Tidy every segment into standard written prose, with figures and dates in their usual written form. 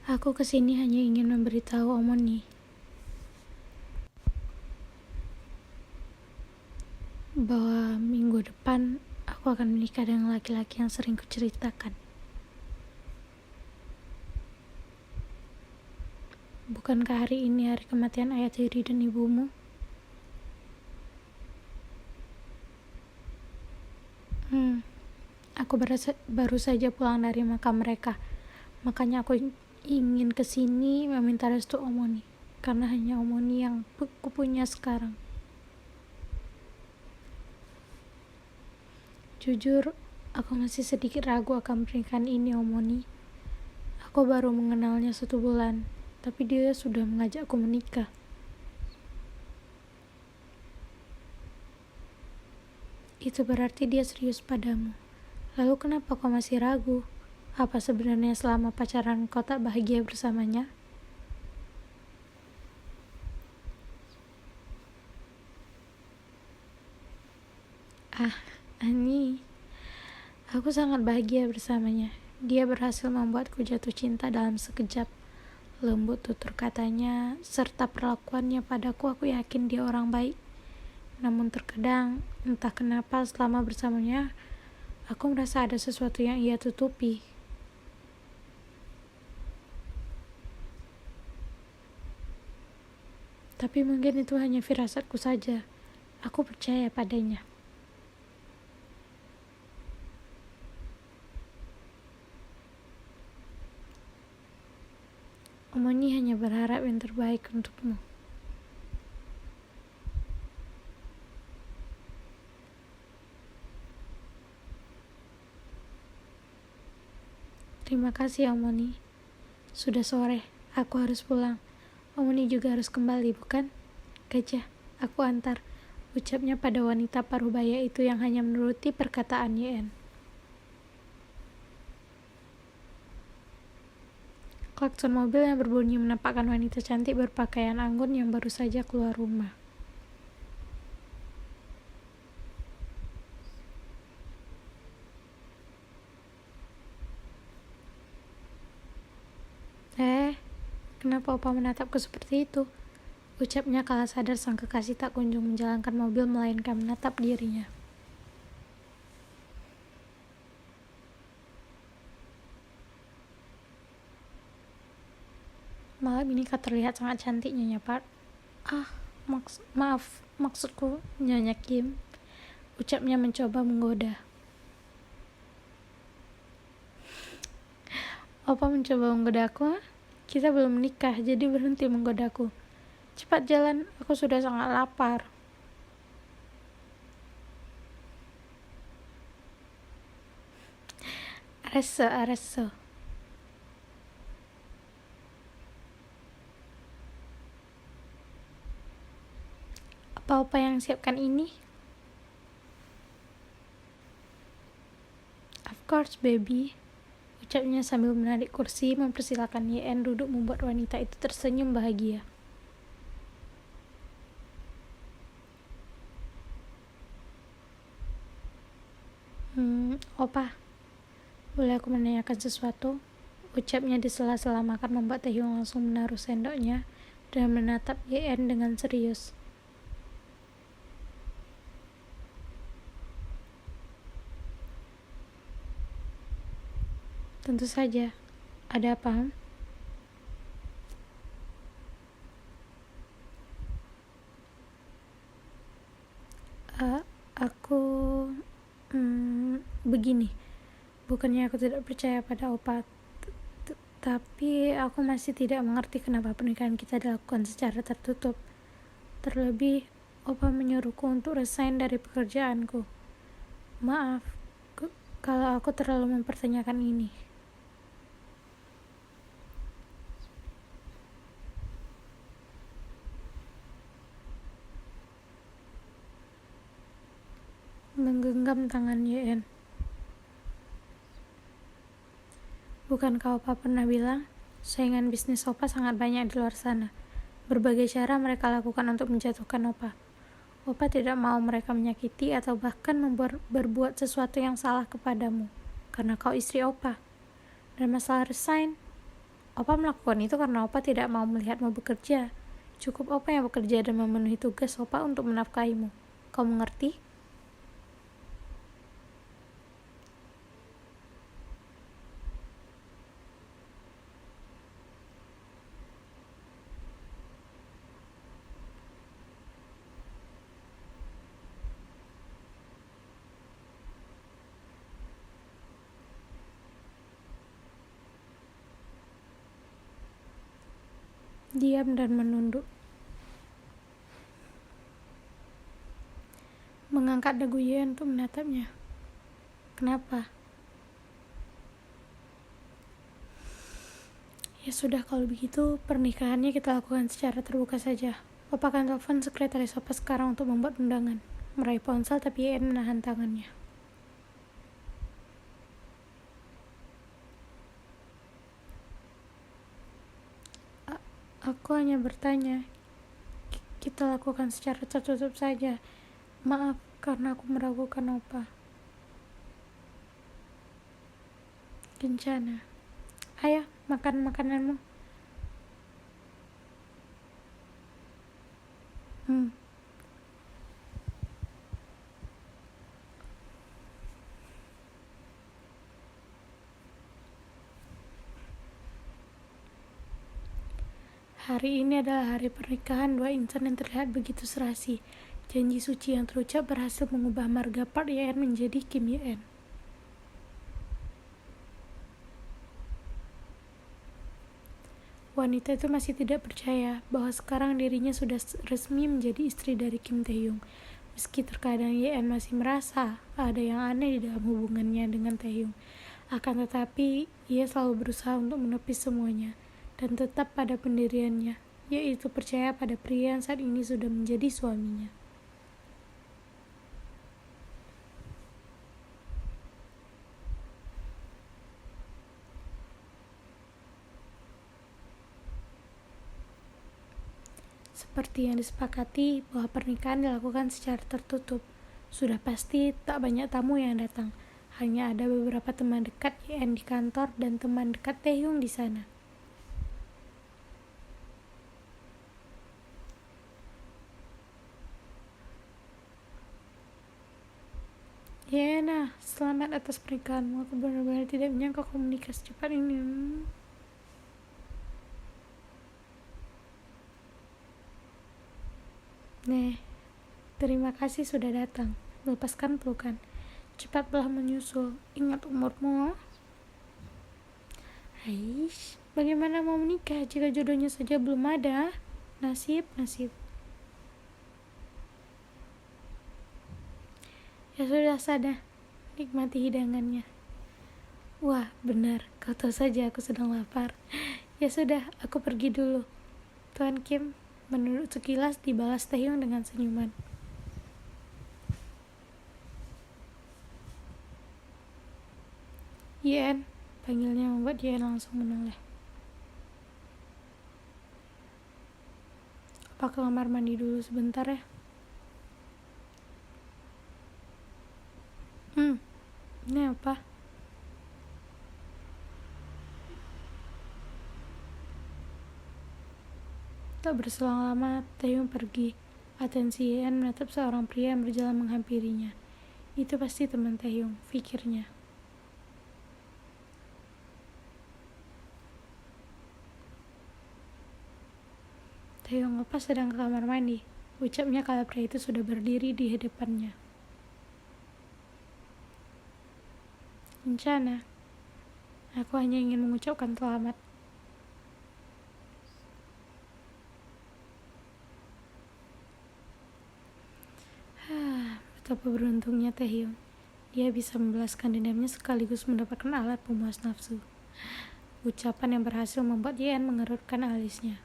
Aku kesini hanya ingin memberitahu Omoni bahwa minggu depan aku akan menikah dengan laki-laki yang sering kuceritakan. Bukankah hari ini hari kematian ayah tiri dan ibumu? Aku baru saja pulang dari makam mereka. Makanya aku ingin kesini meminta restu Omoni, karena hanya Omoni yang kupunya sekarang. Jujur, aku masih sedikit ragu akan pernikahan ini, Omoni. Aku baru mengenalnya 1 bulan, tapi dia sudah mengajakku menikah. Itu berarti dia serius padamu. Lalu kenapa kau masih ragu? Apa sebenarnya selama pacaran kau tak bahagia bersamanya? Ani, aku sangat bahagia bersamanya. Dia berhasil membuatku jatuh cinta dalam sekejap. Lembut tutur katanya, serta perlakuannya padaku, aku yakin dia orang baik. Namun terkadang, entah kenapa selama bersamanya, aku merasa ada sesuatu yang ia tutupi. Tapi mungkin itu hanya firasatku saja. Aku percaya padanya. Omoni hanya berharap yang terbaik untukmu. Terima kasih, Omoni. Sudah sore, aku harus pulang. Omoni juga harus kembali, bukan? Gajah, aku antar, ucapnya pada wanita parubaya itu yang hanya menuruti perkataan YN. Klakson mobil yang berbunyi menampakkan wanita cantik berpakaian anggun yang baru saja keluar rumah. Kenapa Opa menatapku seperti itu? Ucapnya kala sadar sang kekasih tak kunjung menjalankan mobil melainkan menatap dirinya. Malam ini kau terlihat sangat cantik, Nyonya Park. Maksudku Nyonya Kim. Ucapnya mencoba menggoda. Opa mencoba menggodaku? Kita belum menikah, jadi berhenti menggodaku. Cepat jalan, aku sudah sangat lapar. Areso. Apa Opa yang siapkan ini? Of course, baby. Ucapnya sambil menarik kursi mempersilakan YN duduk membuat wanita itu tersenyum bahagia. Opa, boleh aku menanyakan sesuatu? Ucapnya di sela-sela makan membuat Taehyung langsung menaruh sendoknya dan menatap YN dengan serius. Tentu saja. Ada apa? Aku begini. Bukannya aku tidak percaya pada Opa, tapi aku masih tidak mengerti kenapa pernikahan kita dilakukan secara tertutup. Terlebih, Opa menyuruhku untuk resign dari pekerjaanku. Maaf kalau aku terlalu mempertanyakan ini. Menggenggam tangan YN. Bukankah Opa pernah bilang, saingan bisnis Opa sangat banyak di luar sana. Berbagai cara mereka lakukan untuk menjatuhkan Opa. Opa tidak mau mereka menyakiti atau bahkan berbuat sesuatu yang salah kepadamu, karena kau istri Opa. Dan masalah resign, Opa melakukan itu karena Opa tidak mau melihatmu bekerja. Cukup Opa yang bekerja dan memenuhi tugas Opa untuk menafkahimu. Kau mengerti? Diam dan menunduk. Mengangkat dagu Yen untuk menatapnya. Kenapa? Ya sudah, kalau begitu pernikahannya kita lakukan secara terbuka saja. Papa akan telepon sekretaris Papa sekarang untuk membuat undangan. Meraih ponsel tapi Yen menahan tangannya. Aku hanya bertanya. Kita lakukan secara tertutup saja. Maaf karena aku meragukan Opa. Kencana. Ayo, makan makananmu. Hari ini adalah hari pernikahan dua insan yang terlihat begitu serasi. Janji suci yang terucap berhasil mengubah marga Park Ye-en menjadi Kim Ye-en. Wanita itu masih tidak percaya bahwa sekarang dirinya sudah resmi menjadi istri dari Kim Tae-hyung. Meski terkadang Ye-en masih merasa ada yang aneh di dalam hubungannya dengan Tae-hyung. Akan tetapi, ia selalu berusaha untuk menepis semuanya dan tetap pada pendiriannya, yaitu percaya pada pria yang saat ini sudah menjadi suaminya. Seperti yang disepakati bahwa pernikahan dilakukan secara tertutup, sudah pasti tak banyak tamu yang datang. Hanya ada beberapa teman dekat Ye-en di kantor dan teman dekat Tae-hyung di sana. Yena, selamat atas pernikahanmu. Aku benar-benar tidak menyangka kau menikah secepat ini. Terima kasih sudah datang. Lepaskan pelukan. Cepatlah menyusul. Ingat umurmu. Aish, bagaimana mau menikah jika jodohnya saja belum ada? Nasib. Ya sudah, sana. Nikmati hidangannya. Wah, benar. Kau tahu saja aku sedang lapar. Ya sudah, aku pergi dulu. Tuan Kim menunduk sekilas, dibalas Tae-hyung dengan senyuman. Yen, panggilnya membuat Yen langsung menoleh. Apa ke kamar mandi dulu sebentar ya? Ini apa? Tak berselang lama, Tae-hyung pergi. Atensi Yen menatap seorang pria yang berjalan menghampirinya. Itu pasti teman Tae-hyung, pikirnya. Tae-hyung, apa sedang ke kamar mandi? Ucapnya kala pria itu sudah berdiri di hadapannya. Rencana. Aku hanya ingin mengucapkan selamat. Betapa beruntungnya Tae-hyung. Dia bisa membalaskan dendamnya sekaligus mendapatkan alat pemuas nafsu. Ucapan yang berhasil membuat Yen mengerutkan alisnya.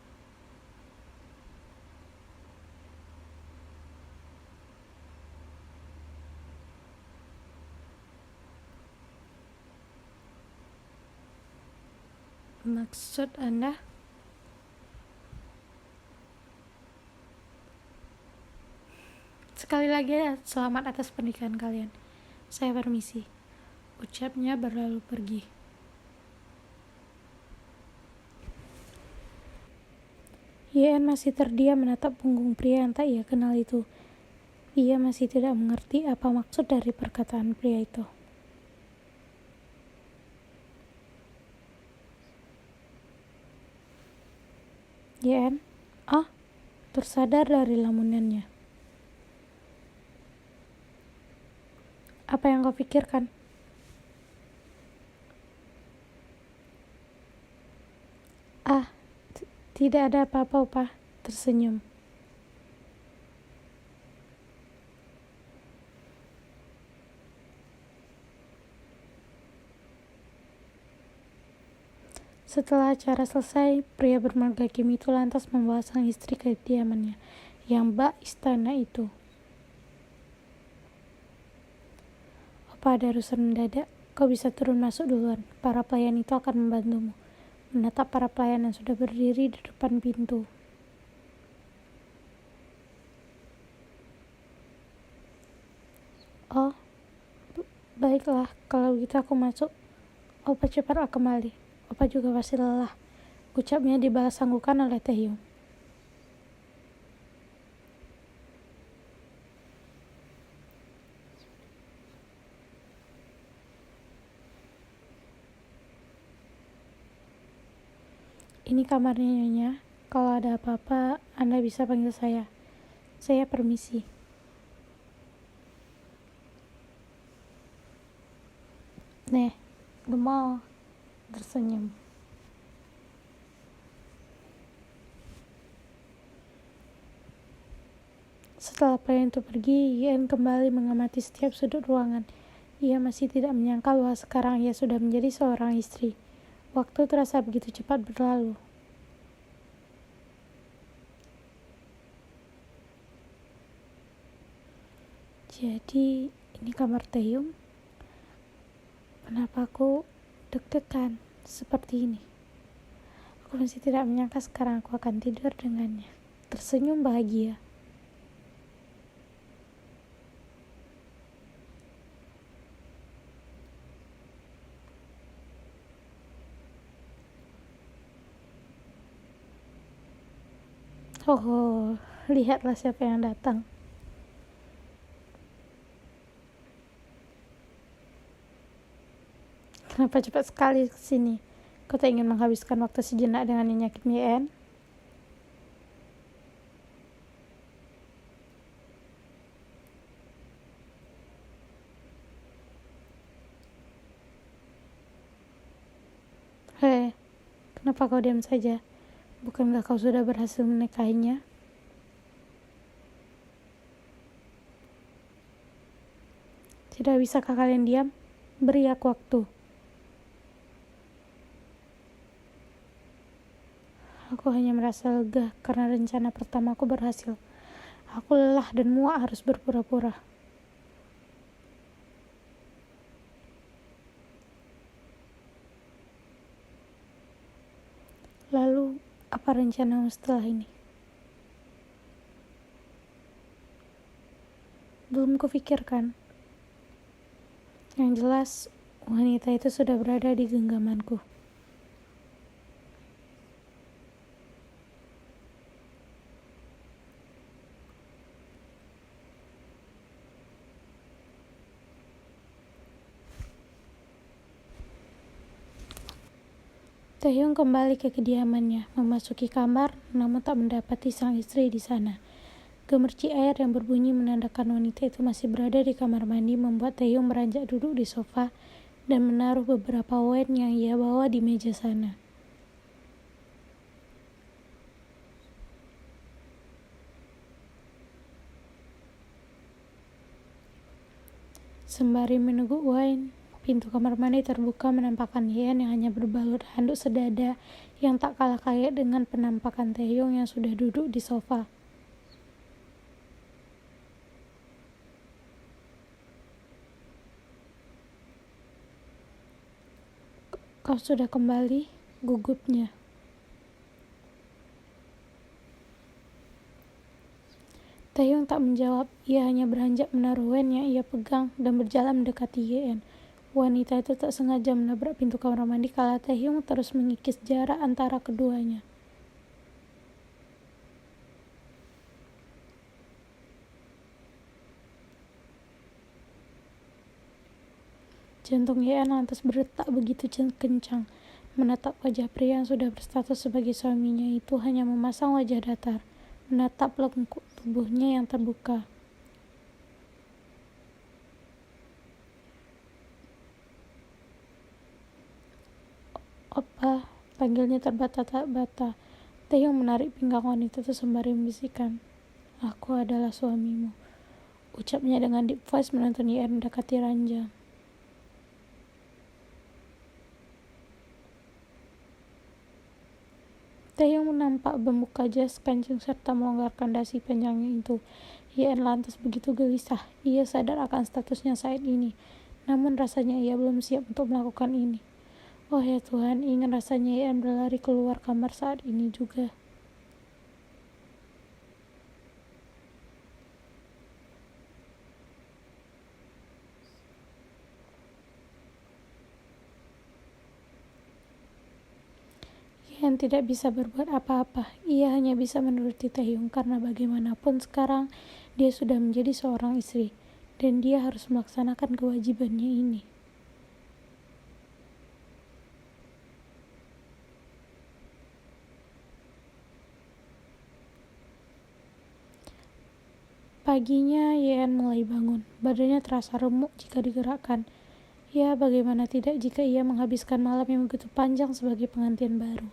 Maksud Anda? Sekali lagi, selamat atas pernikahan kalian. Saya permisi. Ucapnya berlalu pergi. Yen masih terdiam menatap punggung pria yang tak ia kenal itu. Ia masih tidak mengerti apa maksud dari perkataan pria itu. Yen, tersadar dari lamunannya. Apa yang kau pikirkan? Tidak ada apa-apa, Opa. Tersenyum. Setelah acara selesai, pria bermarga Kim itu lantas membawa sang istri ke kediamannya, yang bak istana itu. Opa, ada urusan mendadak. Kau bisa turun masuk duluan. Para pelayan itu akan membantumu. Menatap para pelayan yang sudah berdiri di depan pintu. Oh, baiklah. Kalau begitu aku masuk. Opa cepatlah kembali. Opa juga pasti lelah. Ucapnya dibalas sanggukan oleh Taehyung. Ini kamarnya, Nyonya. Kalau ada apa-apa, Anda bisa panggil saya. Saya permisi. Nih, gemal. Tersenyum. Setelah pelayan itu pergi, Yen kembali mengamati setiap sudut ruangan. Ia masih tidak menyangka bahwa sekarang ia sudah menjadi seorang istri. Waktu terasa begitu cepat berlalu. Jadi, ini kamar Taehyung. Kenapa aku deg-degan seperti ini? Aku masih tidak menyangka sekarang aku akan tidur dengannya. Tersenyum bahagia. Oh, lihatlah siapa yang datang. Kenapa cepat sekali ke sini? Kau tak ingin menghabiskan waktu sejenak dengan Nyonya Kim Ye-en? Hei, kenapa kau diam saja? Bukankah kau sudah berhasil menikahinya? Tidak bisakah kalian diam? Beri aku waktu. Aku hanya merasa lega karena rencana pertamaku berhasil. Aku lelah dan muak harus berpura-pura. Lalu, apa rencanamu setelah ini? Belum kufikirkan. Yang jelas, wanita itu sudah berada di genggamanku. Taehyung kembali ke kediamannya, memasuki kamar, namun tak mendapati sang istri di sana. Gemercik air yang berbunyi menandakan wanita itu masih berada di kamar mandi membuat Taehyung beranjak duduk di sofa dan menaruh beberapa wine yang ia bawa di meja sana. Sembari meneguk wine, pintu kamar mandi terbuka menampakkan Yen yang hanya berbalut handuk sedada yang tak kalah kaget dengan penampakan Taehyung yang sudah duduk di sofa. Kau sudah kembali, gugupnya. Taehyung tak menjawab, ia hanya beranjak menaruh wine yang ia pegang dan berjalan mendekati Yen. Wanita itu tak sengaja menabrak pintu kamar mandi kala Taehyung terus mengikis jarak antara keduanya. Jantung Yean lantas berdetak begitu kencang. Menatap wajah pria yang sudah berstatus sebagai suaminya itu hanya memasang wajah datar, menatap lengkuk tubuhnya yang terbuka. "Opa," panggilnya terbata-bata. Taehyung menarik pinggang wanita itu sembari membisikkan, "Aku adalah suamimu," ucapnya dengan deep voice menuntun Yean mendekati ranjang. Taehyung nampak membuka jas kancing serta melonggarkan dasi panjangnya itu. Yean lantas begitu gelisah. Ia sadar akan statusnya saat ini. Namun rasanya ia belum siap untuk melakukan ini. Oh ya Tuhan, ingin rasanya Yean berlari keluar kamar saat ini juga. Yean tidak bisa berbuat apa-apa. Ia hanya bisa menuruti Taehyung karena bagaimanapun sekarang dia sudah menjadi seorang istri dan dia harus melaksanakan kewajibannya ini. Paginya Yean mulai bangun. Badannya terasa remuk jika digerakkan. Ya, bagaimana tidak jika ia menghabiskan malam yang begitu panjang sebagai pengantin baru.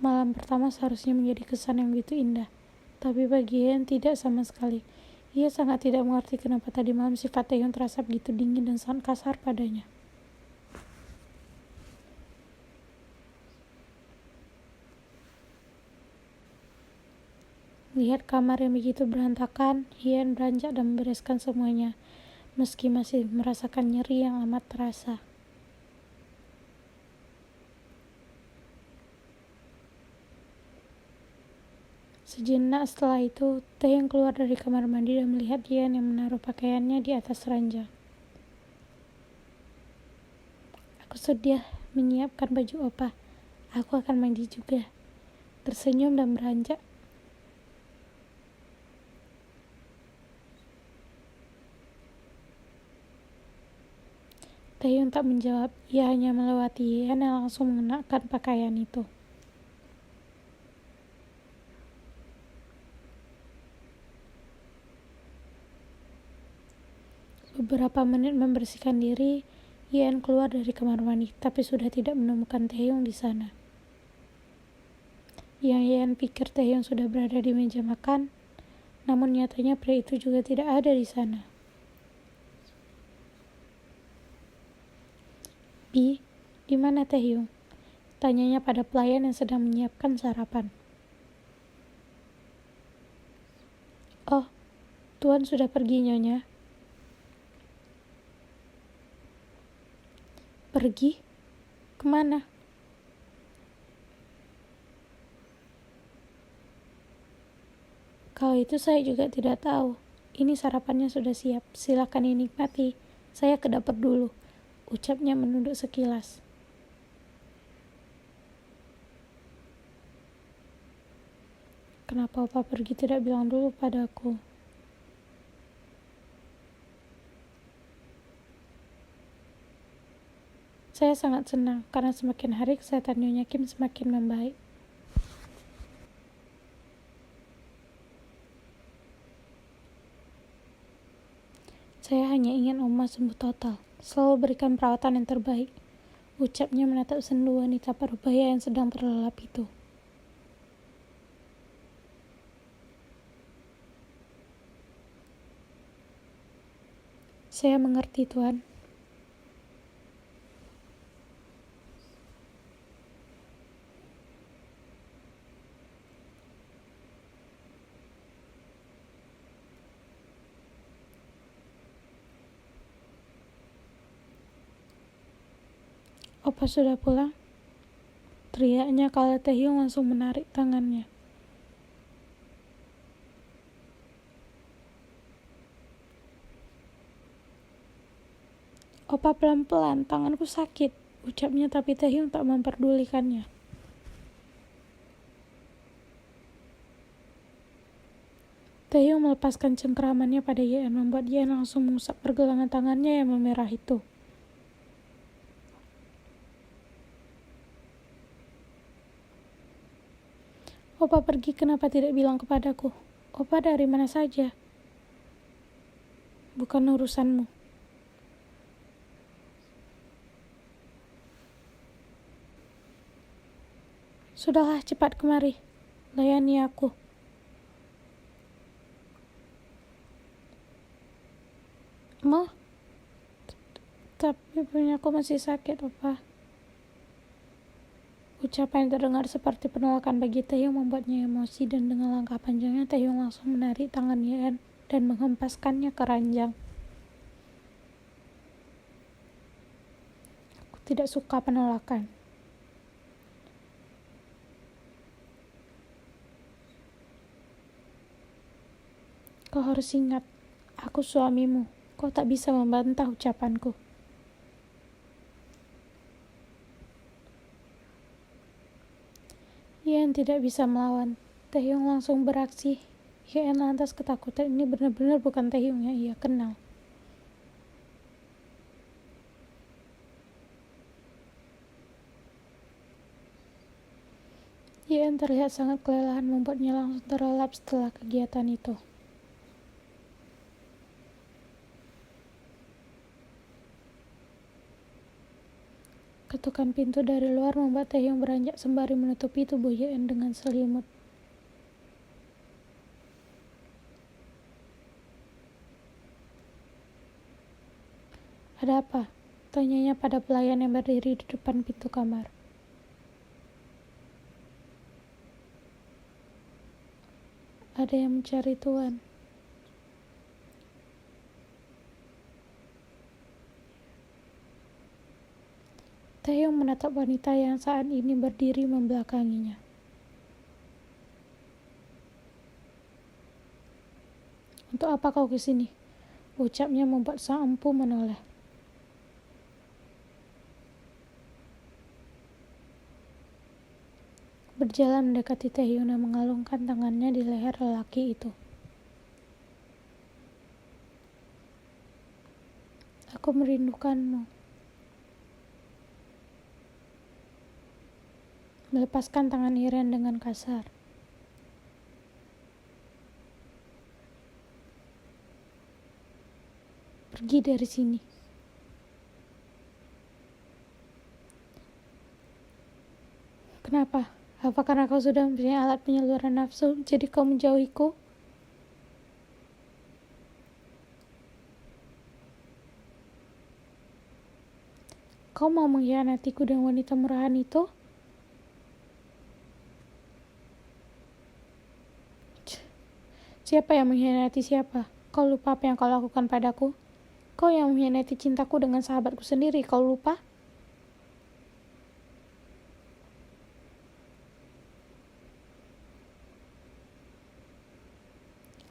Malam pertama seharusnya menjadi kesan yang begitu indah, tapi bagi Yean tidak sama sekali. Ia sangat tidak mengerti kenapa tadi malam sifat Taehyung terasa begitu dingin dan sangat kasar padanya. Melihat kamar yang begitu berantakan, Yean beranjak dan membereskan semuanya, meski masih merasakan nyeri yang amat terasa. Sejenak setelah itu, Taehyung keluar dari kamar mandi dan melihat Yean yang menaruh pakaiannya di atas ranjang. "Aku sudah menyiapkan baju opa. Aku akan mandi juga." Tersenyum dan beranjak. Taehyung tak menjawab. Ia hanya melewati Yean yang langsung mengenakan pakaian itu. Beberapa menit membersihkan diri, Yean keluar dari kamar mandi, tapi sudah tidak menemukan Taehyung di sana. Yang Yean pikir Taehyung sudah berada di meja makan, namun nyatanya pria itu juga tidak ada di sana. "Bi, di mana Taehyung?" tanyanya pada pelayan yang sedang menyiapkan sarapan. "Oh, Tuan sudah pergi, Nyonya." "Pergi? Kemana?" "Kalau itu saya juga tidak tahu. Ini sarapannya sudah siap, silakan dinikmati. Saya ke dapur dulu," ucapnya menunduk sekilas. "Kenapa Opa pergi tidak bilang dulu padaku?" "Saya sangat senang, karena semakin hari kesehatan Nyonya Kim semakin membaik." "Saya hanya ingin Oma sembuh total, selalu berikan perawatan yang terbaik," ucapnya menatap sendu wanita parubaya yang sedang terlelap itu. "Saya mengerti, Tuan." "Opa sudah pulang?" teriaknya kala Taehyung langsung menarik tangannya. "Opa pelan-pelan, tanganku sakit," ucapnya tapi Taehyung tak memperdulikannya. Taehyung melepaskan cengkeramannya pada Yeon, membuat Yeon langsung mengusap pergelangan tangannya yang memerah itu. Opa pergi, kenapa tidak bilang kepadaku? Opa dari mana saja? Bukan urusanmu. Sudahlah, cepat kemari. Layani aku. Mau? Tapi punyaku masih sakit, Opa. Ucapan yang terdengar seperti penolakan bagi Taehyung membuatnya emosi, dan dengan langkah panjangnya Taehyung langsung menarik tangan Yeon dan menghempaskannya ke ranjang. Aku tidak suka penolakan. Kau harus ingat, aku suamimu. Kau tak bisa membantah ucapanku. Yeon tidak bisa melawan. Taehyung langsung beraksi. Yeon lantas ketakutan, ini benar-benar bukan Taehyung yang ia kenal. Yeon terlihat sangat kelelahan, membuatnya langsung terlelap setelah kegiatan itu. Ketukan pintu dari luar membuat Taehyung beranjak sembari menutupi tubuh Yeon dengan selimut. Ada apa? Tanyanya pada pelayan yang berdiri di depan pintu kamar. Ada yang mencari tuan. Taehyung menatap wanita yang saat ini berdiri membelakanginya. Untuk apa kau kesini? Ucapnya membuat sang empu menoleh. Berjalan mendekati Taehyung dan mengalungkan tangannya di leher lelaki itu. Aku merindukanmu. Melepaskan tangan Iren dengan kasar. Pergi dari sini. Kenapa? Apa karena kau sudah mempunyai alat penyaluran nafsu, jadi kau menjauhiku? Kau mau mengkhianatiku dengan wanita murahan itu? Siapa yang mengkhianati siapa? Kau lupa apa yang kau lakukan padaku? Kau yang mengkhianati cintaku dengan sahabatku sendiri, kau lupa?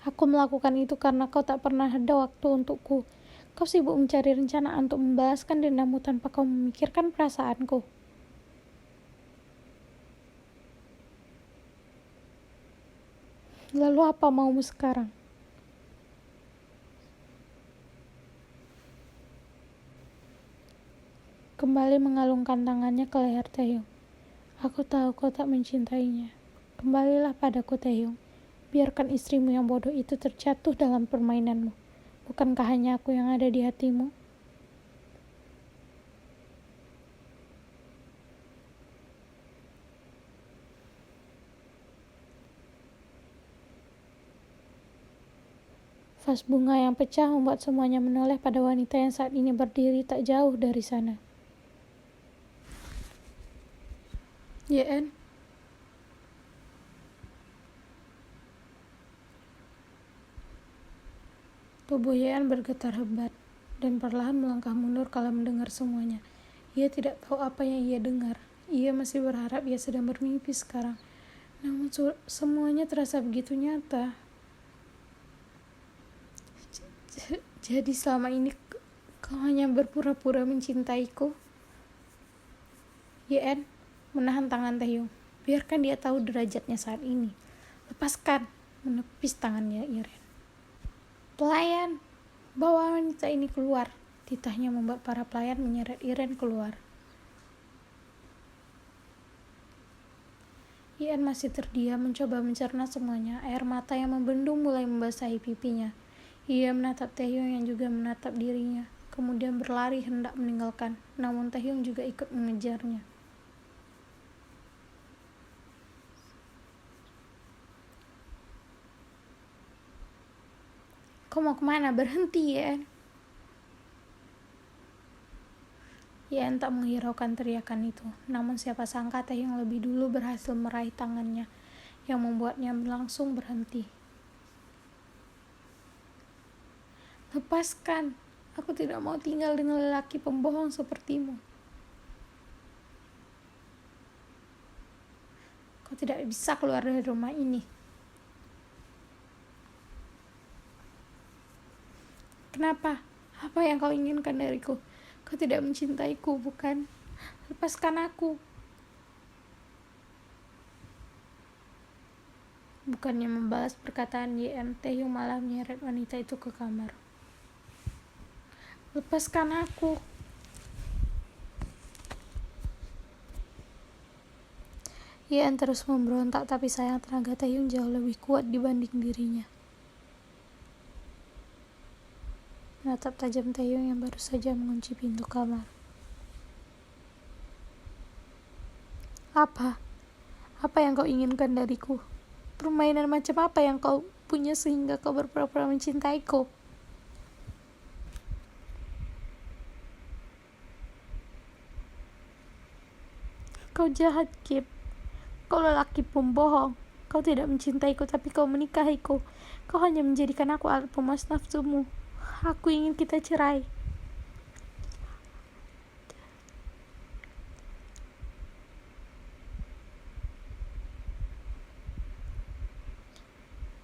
Aku melakukan itu karena kau tak pernah ada waktu untukku. Kau sibuk mencari rencana untuk membalaskan dendammu tanpa kau memikirkan perasaanku. Lalu apa maumu sekarang? Kembali mengalungkan tangannya ke leher Taehyung. Aku tahu kau tak mencintainya. Kembalilah padaku, Taehyung. Biarkan istrimu yang bodoh itu terjatuh dalam permainanmu. Bukankah hanya aku yang ada di hatimu? Vas bunga yang pecah membuat semuanya menoleh pada wanita yang saat ini berdiri tak jauh dari sana. Yeon. Tubuh Yeon bergetar hebat dan perlahan melangkah mundur kala mendengar semuanya. Ia tidak tahu apa yang ia dengar. Ia masih berharap ia sedang bermimpi sekarang. Namun semuanya terasa begitu nyata. Jadi selama ini kau hanya berpura-pura mencintaiku? Yeon menahan tangan Taehyung. Biarkan dia tahu derajatnya saat ini. Lepaskan. menepis tangannya Iren. "Pelayan, bawa wanita ini keluar," titahnya membuat para pelayan menyeret Iren keluar. Iren masih terdiam mencoba mencerna semuanya. Air mata yang membendung mulai membasahi pipinya. Ia menatap Taehyung yang juga menatap dirinya, kemudian berlari hendak meninggalkan, namun Taehyung juga ikut mengejarnya. "Kau mau kemana? Berhenti, Yen." Yen tak menghiraukan teriakan itu, namun siapa sangka Taehyung lebih dulu berhasil meraih tangannya, yang membuatnya langsung berhenti. "Lepaskan, aku tidak mau tinggal dengan lelaki pembohong sepertimu. Kau tidak bisa keluar dari rumah ini." "Kenapa? Apa yang kau inginkan dariku? Kau tidak mencintaiku, bukan? Lepaskan aku." Bukannya membalas perkataan YN, Taehyung malah menyeret wanita itu ke kamar. "Lepaskan aku." YN terus memberontak, tapi sayang tenaga Taehyung jauh lebih kuat dibanding dirinya. Menatap tajam Taehyung yang baru saja mengunci pintu kamar. Apa? Apa yang kau inginkan dariku? Permainan macam apa yang kau punya sehingga kau berpura-pura mencintaiku? Kau jahat, Kip. Kau lelaki pembohong. Kau tidak mencintaiku, tapi kau menikahiku. Kau hanya menjadikan aku alat pemuas nafsumu. Aku ingin kita cerai.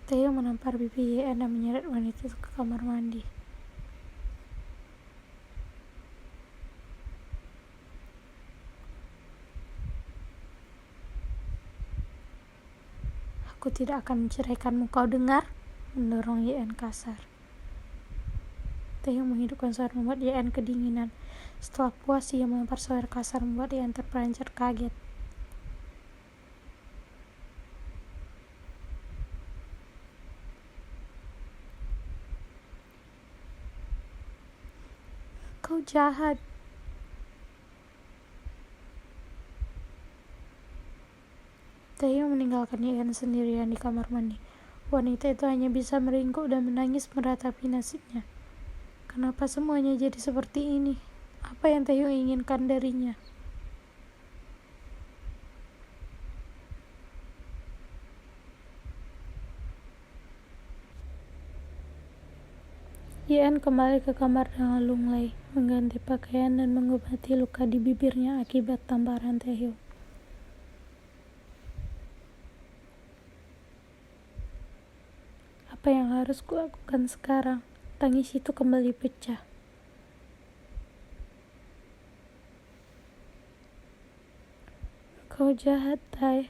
Taehyung menampar pipi YN dan menyeret wanita itu ke kamar mandi. "Aku tidak akan menceraikanmu, kau dengar?" mendorong YN kasar. Taehyung menghidupkan suara membuat YN kedinginan. Setelah puas, ia melempar suara kasar membuat YN terperanjat kaget. "Kau jahat." Taehyung meninggalkan YN sendirian di kamar mandi. Wanita itu hanya bisa meringkuk dan menangis meratapi nasibnya. Kenapa semuanya jadi seperti ini? Apa yang Taehyung inginkan darinya? YN kembali ke kamar dengan lunglai, mengganti pakaian dan mengobati luka di bibirnya akibat tamparan Taehyung. Apa yang harus kulakukan sekarang? Tangis itu kembali pecah. Kau jahat, Tae.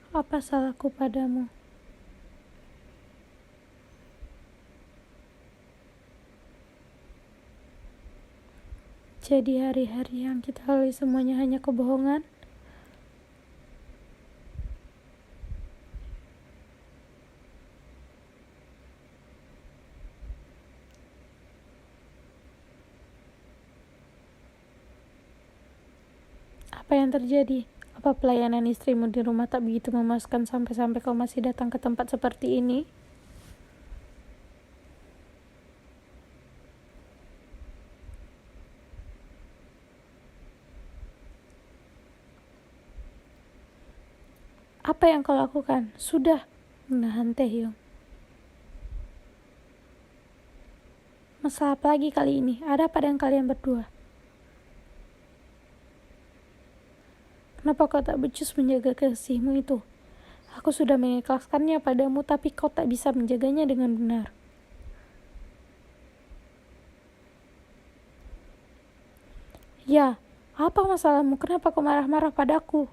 Apa salahku padamu? Jadi hari-hari yang kita lalui semuanya hanya kebohongan? Apa yang terjadi? Apa pelayanan istrimu di rumah tak begitu memuaskan sampai-sampai kau masih datang ke tempat seperti ini? Apa yang kau lakukan? Sudah, menahan Taehyung. Masalah apa lagi kali ini? Ada apa dengan kalian berdua? Kenapa kau tak becus menjaga kasihmu itu? Aku sudah mengikhlaskannya padamu, tapi kau tak bisa menjaganya dengan benar. Ya, apa masalahmu? Kenapa kau marah-marah padaku?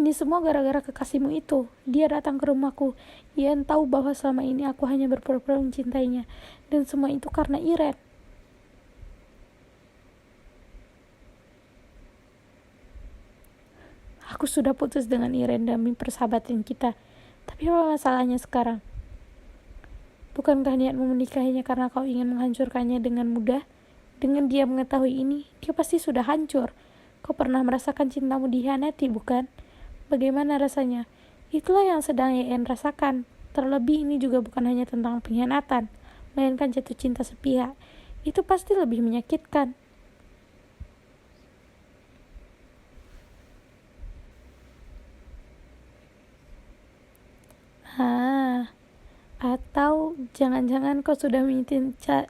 Ini Ini semua gara-gara kekasihmu itu. Dia datang ke rumahku. Ian tahu bahwa selama ini aku hanya berpura-pura mencintainya. Dan semua itu karena Iren. Aku sudah putus dengan Iren demi persahabatan kita. Tapi apa masalahnya sekarang? Bukankah niatmu menikahinya karena kau ingin menghancurkannya dengan mudah? Dengan dia mengetahui ini, dia pasti sudah hancur. Kau pernah merasakan cintamu dikhianati, bukan? Bagaimana rasanya? Itulah yang sedang Ian rasakan. Terlebih ini juga bukan hanya tentang pengkhianatan, melainkan jatuh cinta sepihak. Itu pasti lebih menyakitkan. Atau jangan-jangan kau sudah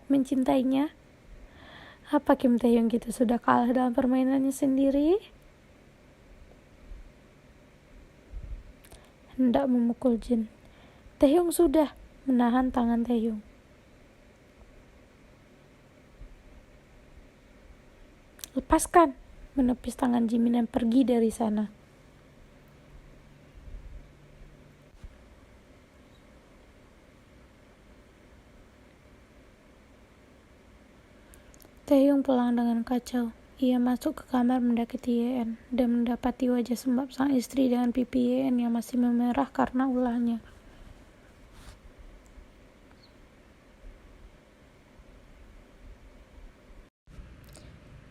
mencintainya? Apa Kim Taehyung kita sudah kalah dalam permainannya sendiri? Hendak memukul Jin. Taehyung sudah menahan tangan Taehyung. Lepaskan, menepis tangan Jimin dan pergi dari sana. Taehyung pulang dengan kacau. Ia masuk ke kamar mendekati Yeon dan mendapati wajah sembab sang istri dengan pipi Yeon yang masih memerah karena ulahnya.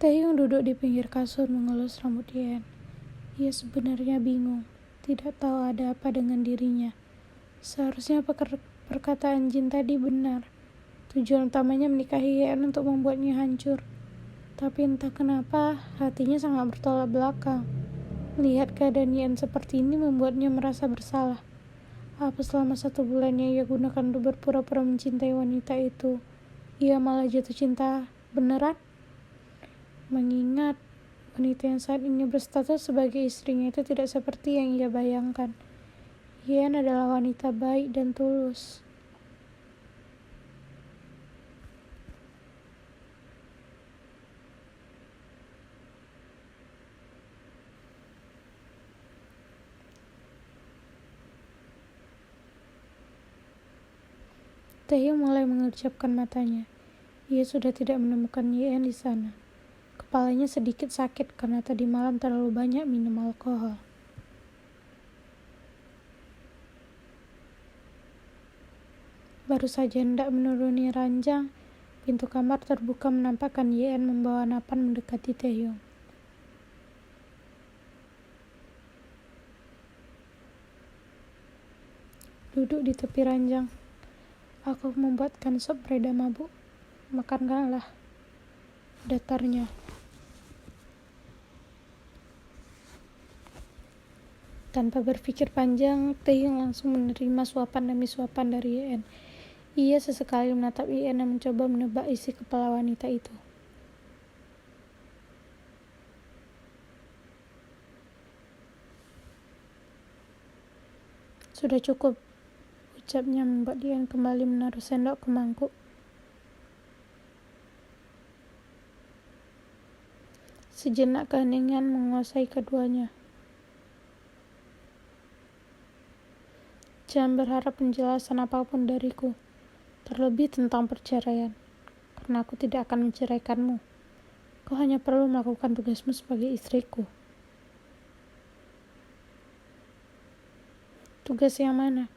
Taehyung duduk di pinggir kasur mengelus rambut Yeon. Ia sebenarnya bingung, tidak tahu ada apa dengan dirinya. Seharusnya perkataan Jin tadi benar. Tujuan utamanya menikahi Yeon untuk membuatnya hancur. Tapi entah kenapa, hatinya sangat bertolak belakang. Melihat keadaan Yeon seperti ini membuatnya merasa bersalah. Apa selama 1 bulan yang ia gunakan untuk berpura-pura mencintai wanita itu, ia malah jatuh cinta beneran? Mengingat wanita yang saat ini berstatus sebagai istrinya itu tidak seperti yang ia bayangkan. Yeon adalah wanita baik dan tulus. Taehyung mulai mengerjapkan matanya. Ia sudah tidak menemukan Yeon di sana. Kepalanya sedikit sakit karena tadi malam terlalu banyak minum alkohol. Baru saja hendak menuruni ranjang, pintu kamar terbuka menampakkan Yeon membawa nampan mendekati Taehyung. Duduk di tepi ranjang. Aku membuatkan sop reda mabuk. Makanlah, datarnya. Tanpa berpikir panjang, Taehyung langsung menerima suapan demi suapan dari Yeon. Ia sesekali menatap Yeon dan mencoba menebak isi kepala wanita itu. Sudah cukup, ucapnya membuat Yeon kembali menaruh sendok ke mangkuk. Sejenak keheningan menguasai keduanya. Jangan berharap penjelasan apapun dariku, terlebih tentang perceraian, karena aku tidak akan menceraikanmu. Kau hanya perlu melakukan tugasmu sebagai istriku. Tugas yang mana?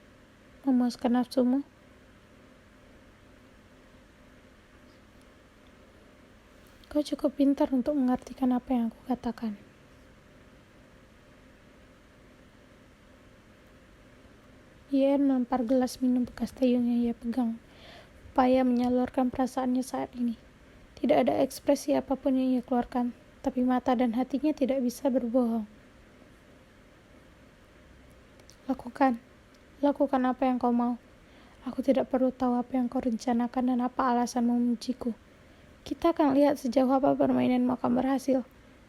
Memuaskan nafsumu? Kau cukup pintar untuk mengartikan apa yang aku katakan. Yeon melempar gelas minum bekas Taehyung yang ia pegang, upaya menyalurkan perasaannya saat ini. Tidak ada ekspresi apapun yang ia keluarkan, tapi mata dan hatinya tidak bisa berbohong. Lakukan apa yang kau mau. Aku tidak perlu tahu apa yang kau rencanakan dan apa alasanmu membenciku. Kita akan lihat sejauh apa permainanmu akan berhasil.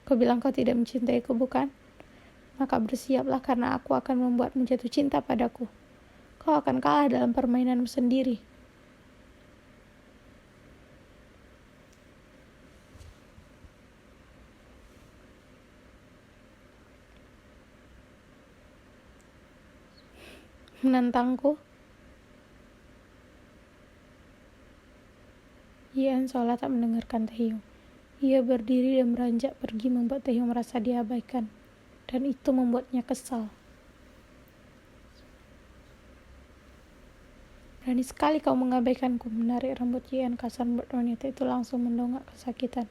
Kau bilang kau tidak mencintaiku, bukan? Maka bersiaplah karena aku akan membuatmu jatuh cinta padaku. Kau akan kalah dalam permainanmu sendiri. menentangku. Yean seolah tak mendengarkan Taehyung. Ia berdiri dan beranjak pergi membuat Taehyung merasa diabaikan. Dan itu membuatnya kesal. Berani sekali kau mengabaikanku, menarik rambut Yean kasar membuat wanita itu langsung mendongak kesakitan.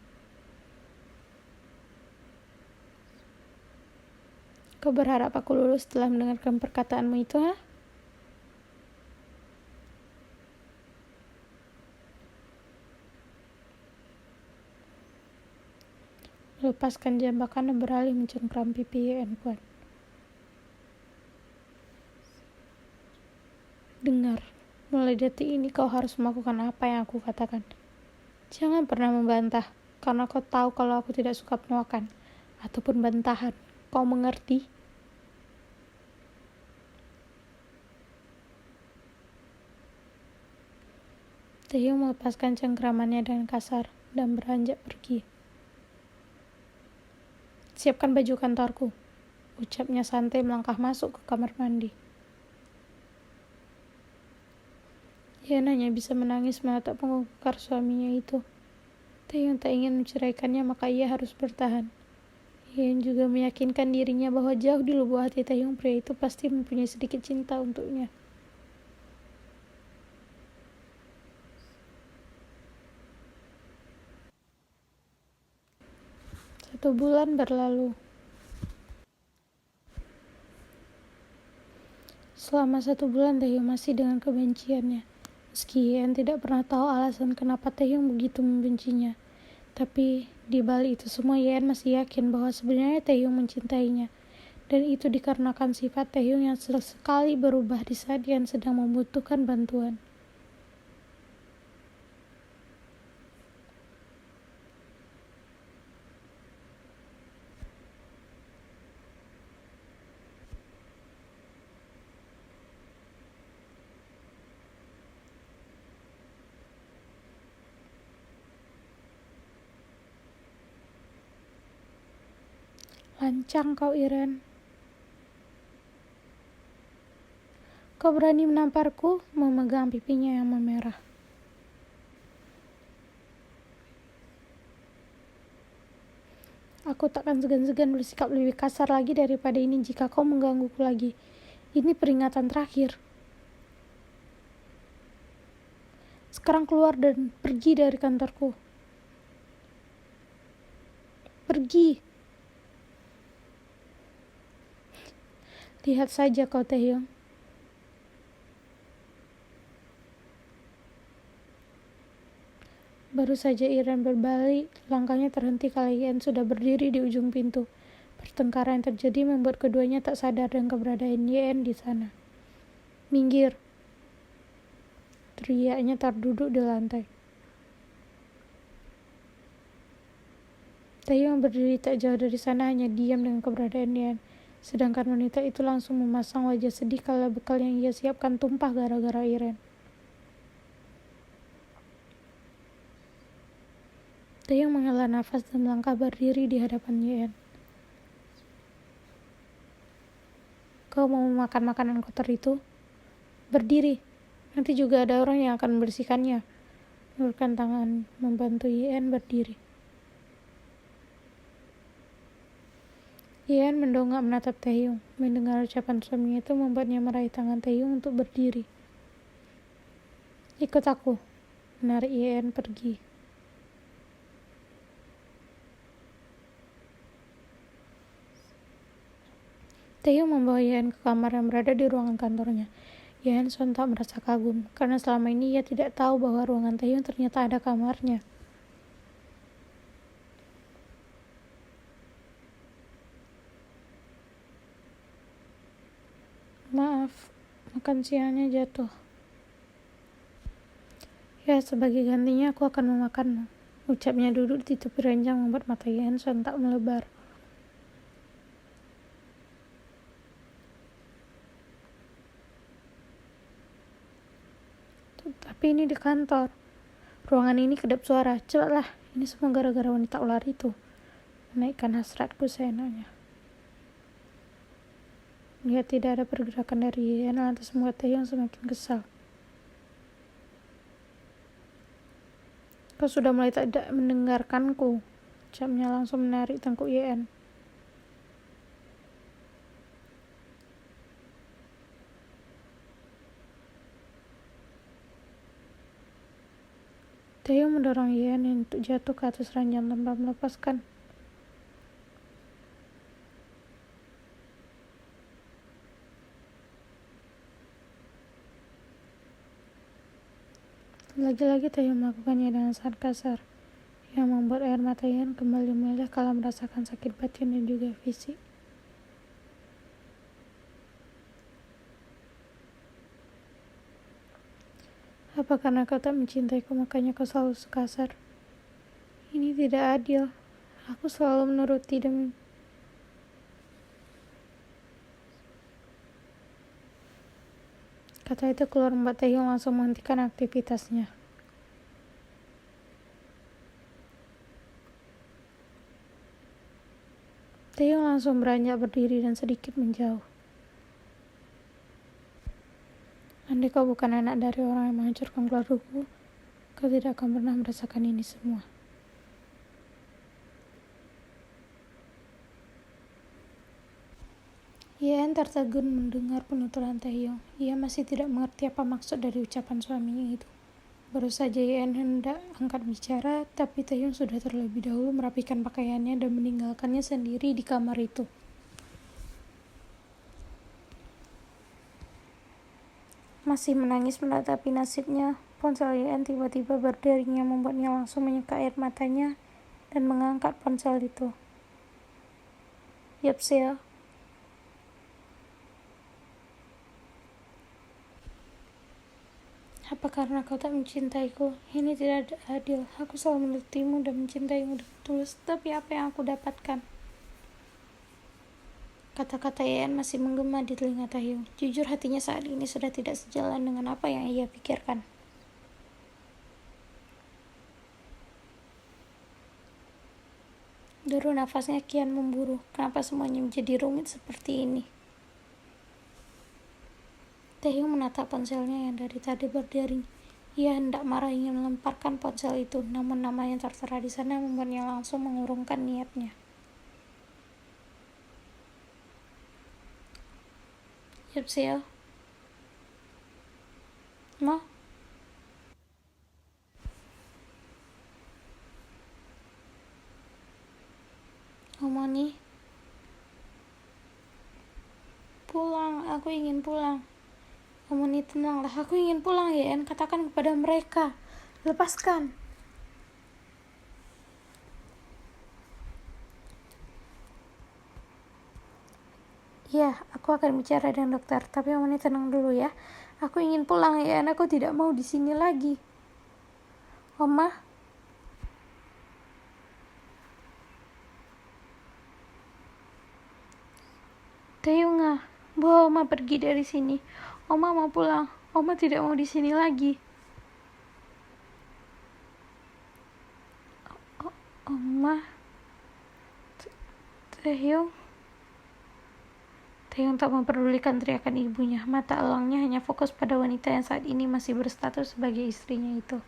Kau berharap aku lulus setelah mendengarkan perkataanmu itu, ha? Melepaskan jambakan dan beralih mencengkram pipi Yean kuat. Dengar, mulai detik ini kau harus melakukan apa yang aku katakan. Jangan pernah membantah, karena kau tahu kalau aku tidak suka penolakan ataupun bantahan. Kau mengerti? Taehyung melepaskan cengkramannya dengan kasar dan beranjak pergi. Siapkan baju kantorku, ucapnya santai melangkah masuk ke kamar mandi. Yean hanya bisa menangis menatap penggugah suaminya itu. Taehyung tak ingin menceraikannya, maka ia harus bertahan. Yean juga meyakinkan dirinya bahwa jauh di lubuk hati Taehyung, pria itu pasti mempunyai sedikit cinta untuknya. Satu bulan berlalu. Selama 1 bulan Taehyung masih dengan kebenciannya. Meski Yean tidak pernah tahu alasan kenapa Taehyung begitu membencinya. Tapi di balik itu semua Yean masih yakin bahwa sebenarnya Taehyung mencintainya. Dan itu dikarenakan sifat Taehyung yang sesekali berubah di saat Yean sedang membutuhkan bantuan. Lancang kau, Iren. Kau berani menamparku, memegang pipinya yang memerah. Aku takkan segan-segan bersikap lebih kasar lagi daripada ini jika kau menggangguku lagi. Ini peringatan terakhir. Sekarang keluar dan pergi dari kantorku. Pergi. Lihat saja kau, Taehyung. Baru saja Iren berbalik, langkahnya terhenti kala Yean sudah berdiri di ujung pintu. Pertengkaran yang terjadi membuat keduanya tak sadar dengan keberadaan Yean di sana. Minggir, teriaknya terduduk di lantai. Taehyung berdiri tak jauh dari sana hanya diam dengan keberadaan Yean. Sedangkan wanita itu langsung memasang wajah sedih kala bekal yang ia siapkan tumpah gara-gara Iren. Taehyung menghela nafas dan melangkah berdiri di hadapan Yean. Kau mau memakan makanan kotor itu? Berdiri, nanti juga ada orang yang akan membersihkannya. Mengulurkan tangan membantu Yean berdiri. Yean mendongak menatap Taehyung. Mendengar ucapan suaminya itu membuatnya meraih tangan Taehyung untuk berdiri. Ikut aku, menarik Yean pergi. Taehyung membawa Yean ke kamar yang berada di ruangan kantornya. Yean sontak merasa kagum, karena selama ini ia tidak tahu bahwa ruangan Taehyung ternyata ada kamarnya. Maaf, makan siangnya jatuh. Ya, sebagai gantinya aku akan memakanmu, ucapnya duduk di tepi ranjang membuat mata Yean sontak melebar. Tapi ini di kantor. Ruangan ini kedap suara. Cepatlah, ini semua gara-gara wanita ular itu. Menaikkan hasratku seenaknya. Melihat tidak ada pergerakan dari Yean, lantas membuat Taehyung semakin kesal. Kau sudah mulai tidak mendengarkanku, ucapnya langsung menarik tengkuk Yean. Taehyung mendorong Yean untuk jatuh ke atas ranjang tanpa melepaskan. Lagi-lagi Taehyung melakukannya dengan sangat kasar, yang membuat air mata Yean kembali meleleh kala merasakan sakit batin dan juga fisik. Apa karena kau tak mencintaiku makanya kau selalu sekasar? Ini tidak adil. Aku selalu menuruti dan kata itu keluar membuat Taehyung langsung menghentikan aktivitasnya. Taehyung langsung beranjak berdiri dan sedikit menjauh. Andai kau bukan anak dari orang yang menghancurkan keluargaku, kau tidak akan pernah merasakan ini semua. Yean tertegun mendengar penuturan Taehyung. Ia masih tidak mengerti apa maksud dari ucapan suaminya itu. Baru saja Yean hendak angkat bicara, tapi Taehyung sudah terlebih dahulu merapikan pakaiannya dan meninggalkannya sendiri di kamar itu. Masih menangis menatapi nasibnya, ponsel Yean tiba-tiba berdering yang membuatnya langsung menyeka air matanya dan mengangkat ponsel itu. Yapsea. Apa karena kau tak mencintaiku? Ini tidak adil. Aku selalu menurutimu dan mencintaimu dengan tulus, tapi apa yang aku dapatkan? Kata-kata Yean masih menggema di telinga Taehyung. Jujur hatinya saat ini sudah tidak sejalan dengan apa yang ia pikirkan. Deru nafasnya kian memburu. Kenapa semuanya menjadi rumit seperti ini? Taehyung menatap ponselnya yang dari tadi berdering. Ia hendak marah ingin melemparkan ponsel itu, namun nama yang tertera di sana membuatnya langsung mengurungkan niatnya. Yapsea. Ma? Omoni? Pulang, aku ingin pulang. Omoni, tenanglah, aku ingin pulang, Yean. Katakan kepada mereka. Lepaskan. Ya, aku akan bicara dengan dokter, tapi Omoni tenang dulu ya. Aku ingin pulang, Yean. Aku tidak mau di sini lagi. Oma? Taehyung, bawa Oma pergi dari sini. Oma mau pulang. Oma tidak mau di sini lagi. Oma? Taehyung? Taehyung tak memperdulikan teriakan ibunya. Mata elangnya hanya fokus pada wanita yang saat ini masih berstatus sebagai istrinya itu.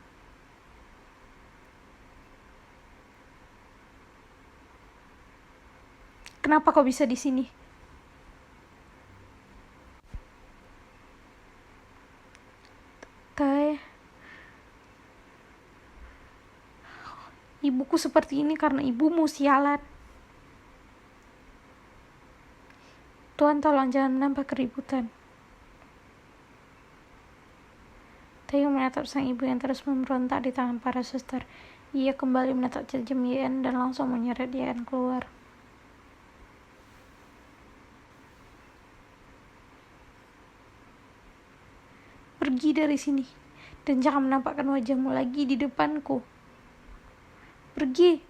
Kenapa kau bisa di sini? Tae, ibuku seperti ini karena ibumu, sialan. Tuan, tolong jangan menambah keributan. Taehyung menatap sang ibu yang terus memberontak di tangan para suster. Ia kembali menatap tajam Yean dan langsung menyeret Yean keluar. Pergi dari sini dan jangan menampakkan wajahmu lagi di depanku. Pergi.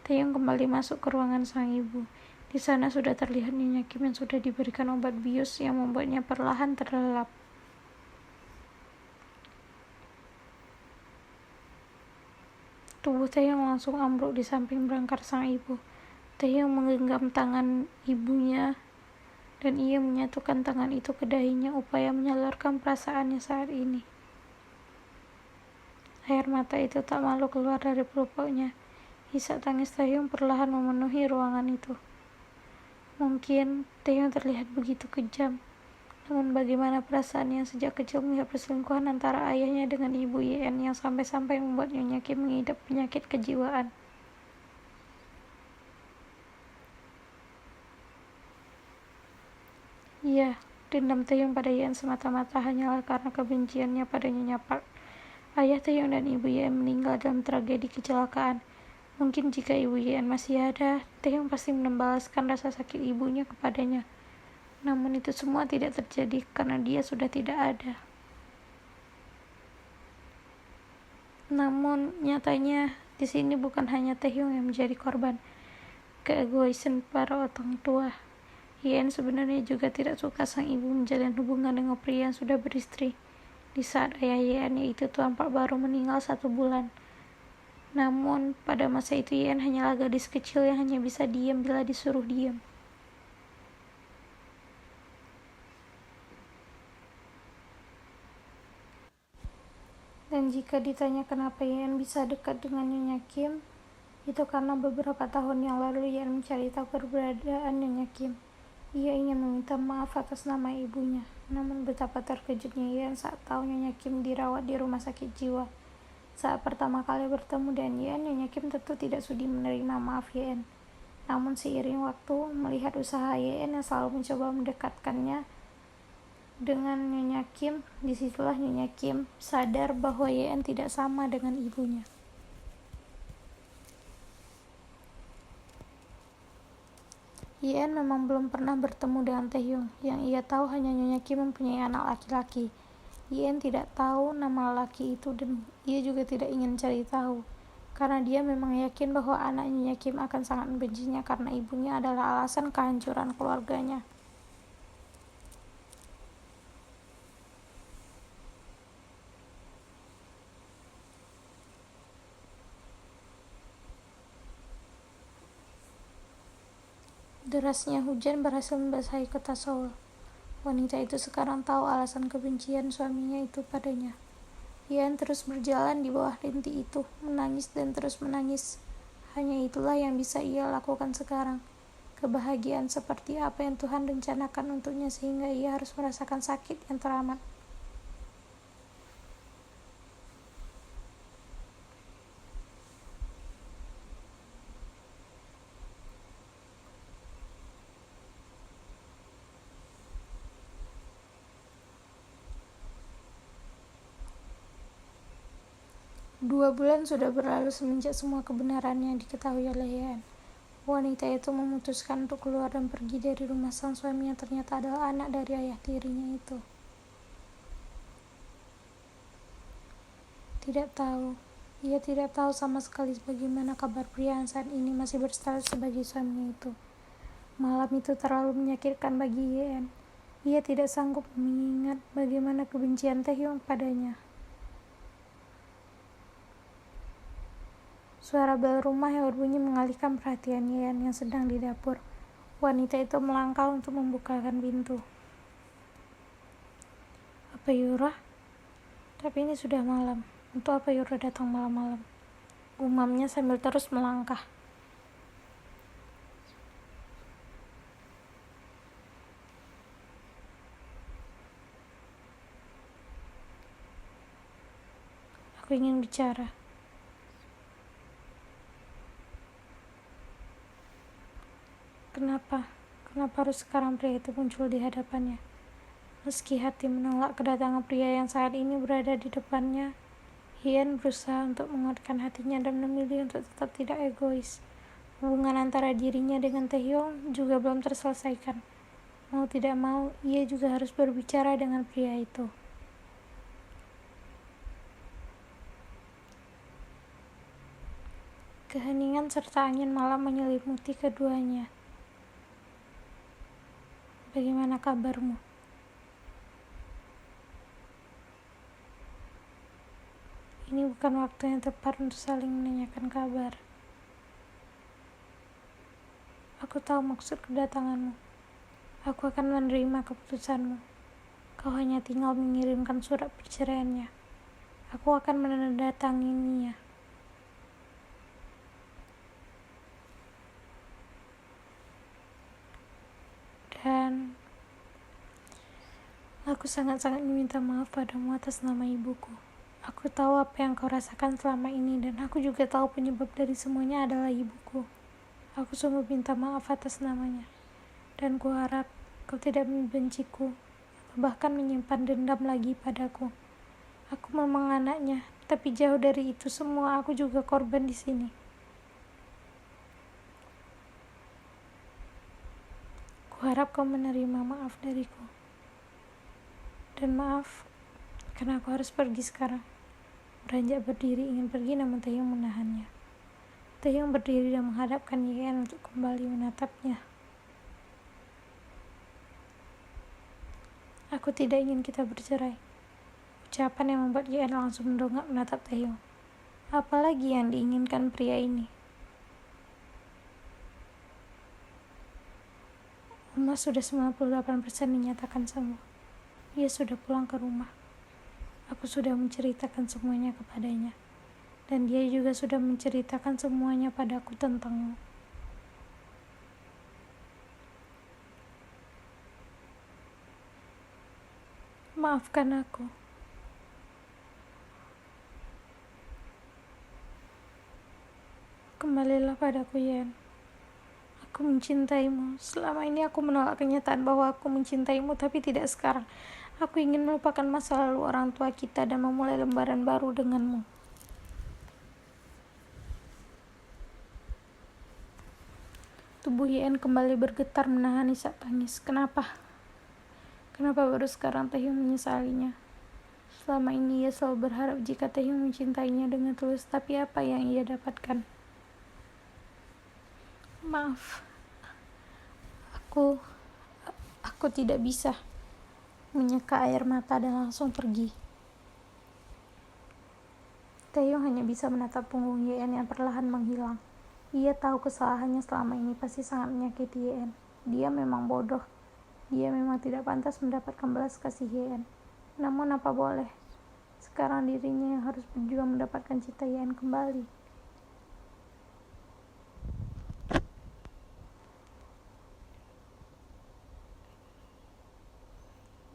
Taehyung kembali masuk ke ruangan sang ibu. Di sana sudah terlihat Nyonya Kim yang sudah diberikan obat bius yang membuatnya perlahan terlelap. Tubuh Taehyung langsung ambruk di samping berangkar sang ibu. Taehyung menggenggam tangan ibunya dan ia menyatukan tangan itu ke dahinya upaya menyalurkan perasaannya saat ini. Air mata itu tak malu keluar dari pelupuknya. Isak tangis Taehyung perlahan memenuhi ruangan itu. Mungkin Taehyung terlihat begitu kejam, namun bagaimana perasaannya sejak kecil melihat perselingkuhan antara ayahnya dengan ibu Yen yang sampai-sampai membuat Nyonya Kim mengidap penyakit kejiwaan. Iya, dendam Taehyung pada Yen semata-mata hanyalah karena kebenciannya pada Nyonya Park. Ayah Taehyung dan ibu Yen meninggal dalam tragedi kecelakaan. Mungkin jika ibu Yen masih ada, Taehyung pasti membalaskan rasa sakit ibunya kepadanya. Namun itu semua tidak terjadi karena dia sudah tidak ada. Namun nyatanya di sini bukan hanya Taehyung yang menjadi korban keegoisan para orang tua. Yen sebenarnya juga tidak suka sang ibu menjalin hubungan dengan pria yang sudah beristri. Di saat ayah Yen yaitu Tuan Park baru meninggal 1 bulan. Namun, pada masa itu Yen hanyalah gadis kecil yang hanya bisa diam bila disuruh diam. Dan jika ditanya kenapa Yen bisa dekat dengan Nyonya Kim, itu karena beberapa tahun yang lalu Yen mencari tahu keberadaan Nyonya Kim. Ia ingin meminta maaf atas nama ibunya. Namun betapa terkejutnya Yen saat tahu Nyonya Kim dirawat di rumah sakit jiwa. Saat pertama kali bertemu dengan Yen, Nyonya Kim tentu tidak sudi menerima maaf Yen. Namun seiring waktu, melihat usaha Yen yang selalu mencoba mendekatkannya dengan Nyonya Kim, disitulah Nyonya Kim sadar bahwa Yen tidak sama dengan ibunya. Yen memang belum pernah bertemu dengan Taehyung. Yang ia tahu hanya Nyonya Kim mempunyai anak laki-laki. Yen tidak tahu nama laki itu dan ia juga tidak ingin cari tahu. Karena dia memang yakin bahwa anak Nyonya Kim akan sangat membencinya karena ibunya adalah alasan kehancuran keluarganya. Derasnya hujan berhasil membasahi kota Seoul. Wanita itu sekarang tahu alasan kebencian suaminya itu padanya. Yen terus berjalan di bawah rintik itu, menangis dan terus menangis. Hanya itulah yang bisa ia lakukan sekarang. Kebahagiaan seperti apa yang Tuhan rencanakan untuknya sehingga ia harus merasakan sakit yang teramat. Dua bulan sudah berlalu semenjak semua kebenarannya diketahui oleh Yen. Wanita itu memutuskan untuk keluar dan pergi dari rumah sang suami yang ternyata adalah anak dari ayah tirinya itu. Ia tidak tahu sama sekali bagaimana kabar pria yang saat ini masih berstatus sebagai suaminya itu. Malam itu terlalu menyakitkan bagi Yen. Ia tidak sanggup mengingat bagaimana kebencian Taehyung padanya. Suara bel rumah yang berbunyi mengalihkan perhatian Yen yang sedang di dapur. Wanita itu melangkah untuk membukakan pintu. Apa Yura? Tapi ini sudah malam. Untuk apa Yura datang malam-malam? Gumamnya sambil terus melangkah. Aku ingin bicara. Kenapa harus sekarang pria itu muncul di hadapannya? Meski hati menolak kedatangan pria yang saat ini berada di depannya, Yen berusaha untuk menguatkan hatinya dan memilih untuk tetap tidak egois. Hubungan antara dirinya dengan Taehyung juga belum terselesaikan. Mau tidak mau, ia juga harus berbicara dengan pria itu. Keheningan serta angin malam menyelimuti keduanya. Bagaimana kabarmu? Ini bukan waktu yang tepat untuk saling menanyakan kabar. Aku tahu maksud kedatanganmu. Aku akan menerima keputusanmu. Kau hanya tinggal mengirimkan surat perceraiannya. Aku akan menandatangininya. Dan aku sangat-sangat meminta maaf padamu atas nama ibuku. Aku tahu apa yang kau rasakan selama ini, dan aku juga tahu penyebab dari semuanya adalah ibuku. Aku sungguh minta maaf atas namanya. Dan kuharap kau tidak membenciku, atau bahkan menyimpan dendam lagi padaku. Aku memang anaknya, tapi jauh dari itu semua, aku juga korban di sini. Kuharap kau menerima maaf dariku. Dan maaf, karena aku harus pergi sekarang. Beranjak berdiri ingin pergi, namun Taehyung menahannya. Taehyung berdiri dan menghadapkan Yeon untuk kembali menatapnya. Aku tidak ingin kita bercerai. Ucapan yang membuat Yeon langsung mendongak menatap Taehyung. Apalagi yang diinginkan pria ini? Uma sudah 98% dinyatakan sembuh. Dia sudah pulang ke rumah. Aku sudah menceritakan semuanya kepadanya. Dan dia juga sudah menceritakan semuanya padaku tentangmu. Maafkan aku. Kembalilah padaku, Yeon. Aku mencintaimu. Selama ini aku menolak kenyataan bahwa aku mencintaimu, tapi tidak sekarang. Aku ingin melupakan masa lalu orang tua kita dan memulai lembaran baru denganmu. Tubuh Yeon kembali bergetar menahan isak tangis. Kenapa? Kenapa baru sekarang Taehyung menyesalinya? Selama ini ia selalu berharap jika Taehyung mencintainya dengan tulus, tapi apa yang ia dapatkan? Maaf. Aku tidak bisa. Menyeka air mata dan langsung pergi. Taehyung hanya bisa menatap punggung Yeon yang perlahan menghilang. Ia tahu kesalahannya selama ini pasti sangat menyakiti Yeon. Dia memang bodoh. Dia memang tidak pantas mendapatkan belas kasih Yeon. Namun apa boleh? Sekarang dirinya yang harus berjuang mendapatkan cinta Yeon kembali.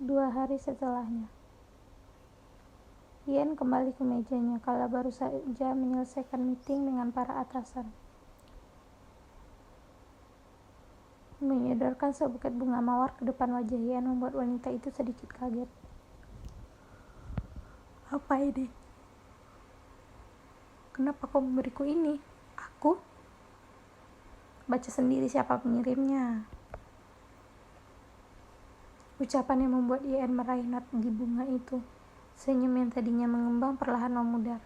Dua hari setelahnya, Yeon kembali ke mejanya kala baru saja menyelesaikan meeting dengan para atasan. Menyodorkan sebuket bunga mawar ke depan wajah Yeon membuat wanita itu sedikit kaget. Apa ini? Kenapa kau memberiku ini? Aku? Baca sendiri siapa pengirimnya. Ucapan yang membuat Yeon meraih not di bunga itu. Senyum yang tadinya mengembang perlahan memudar.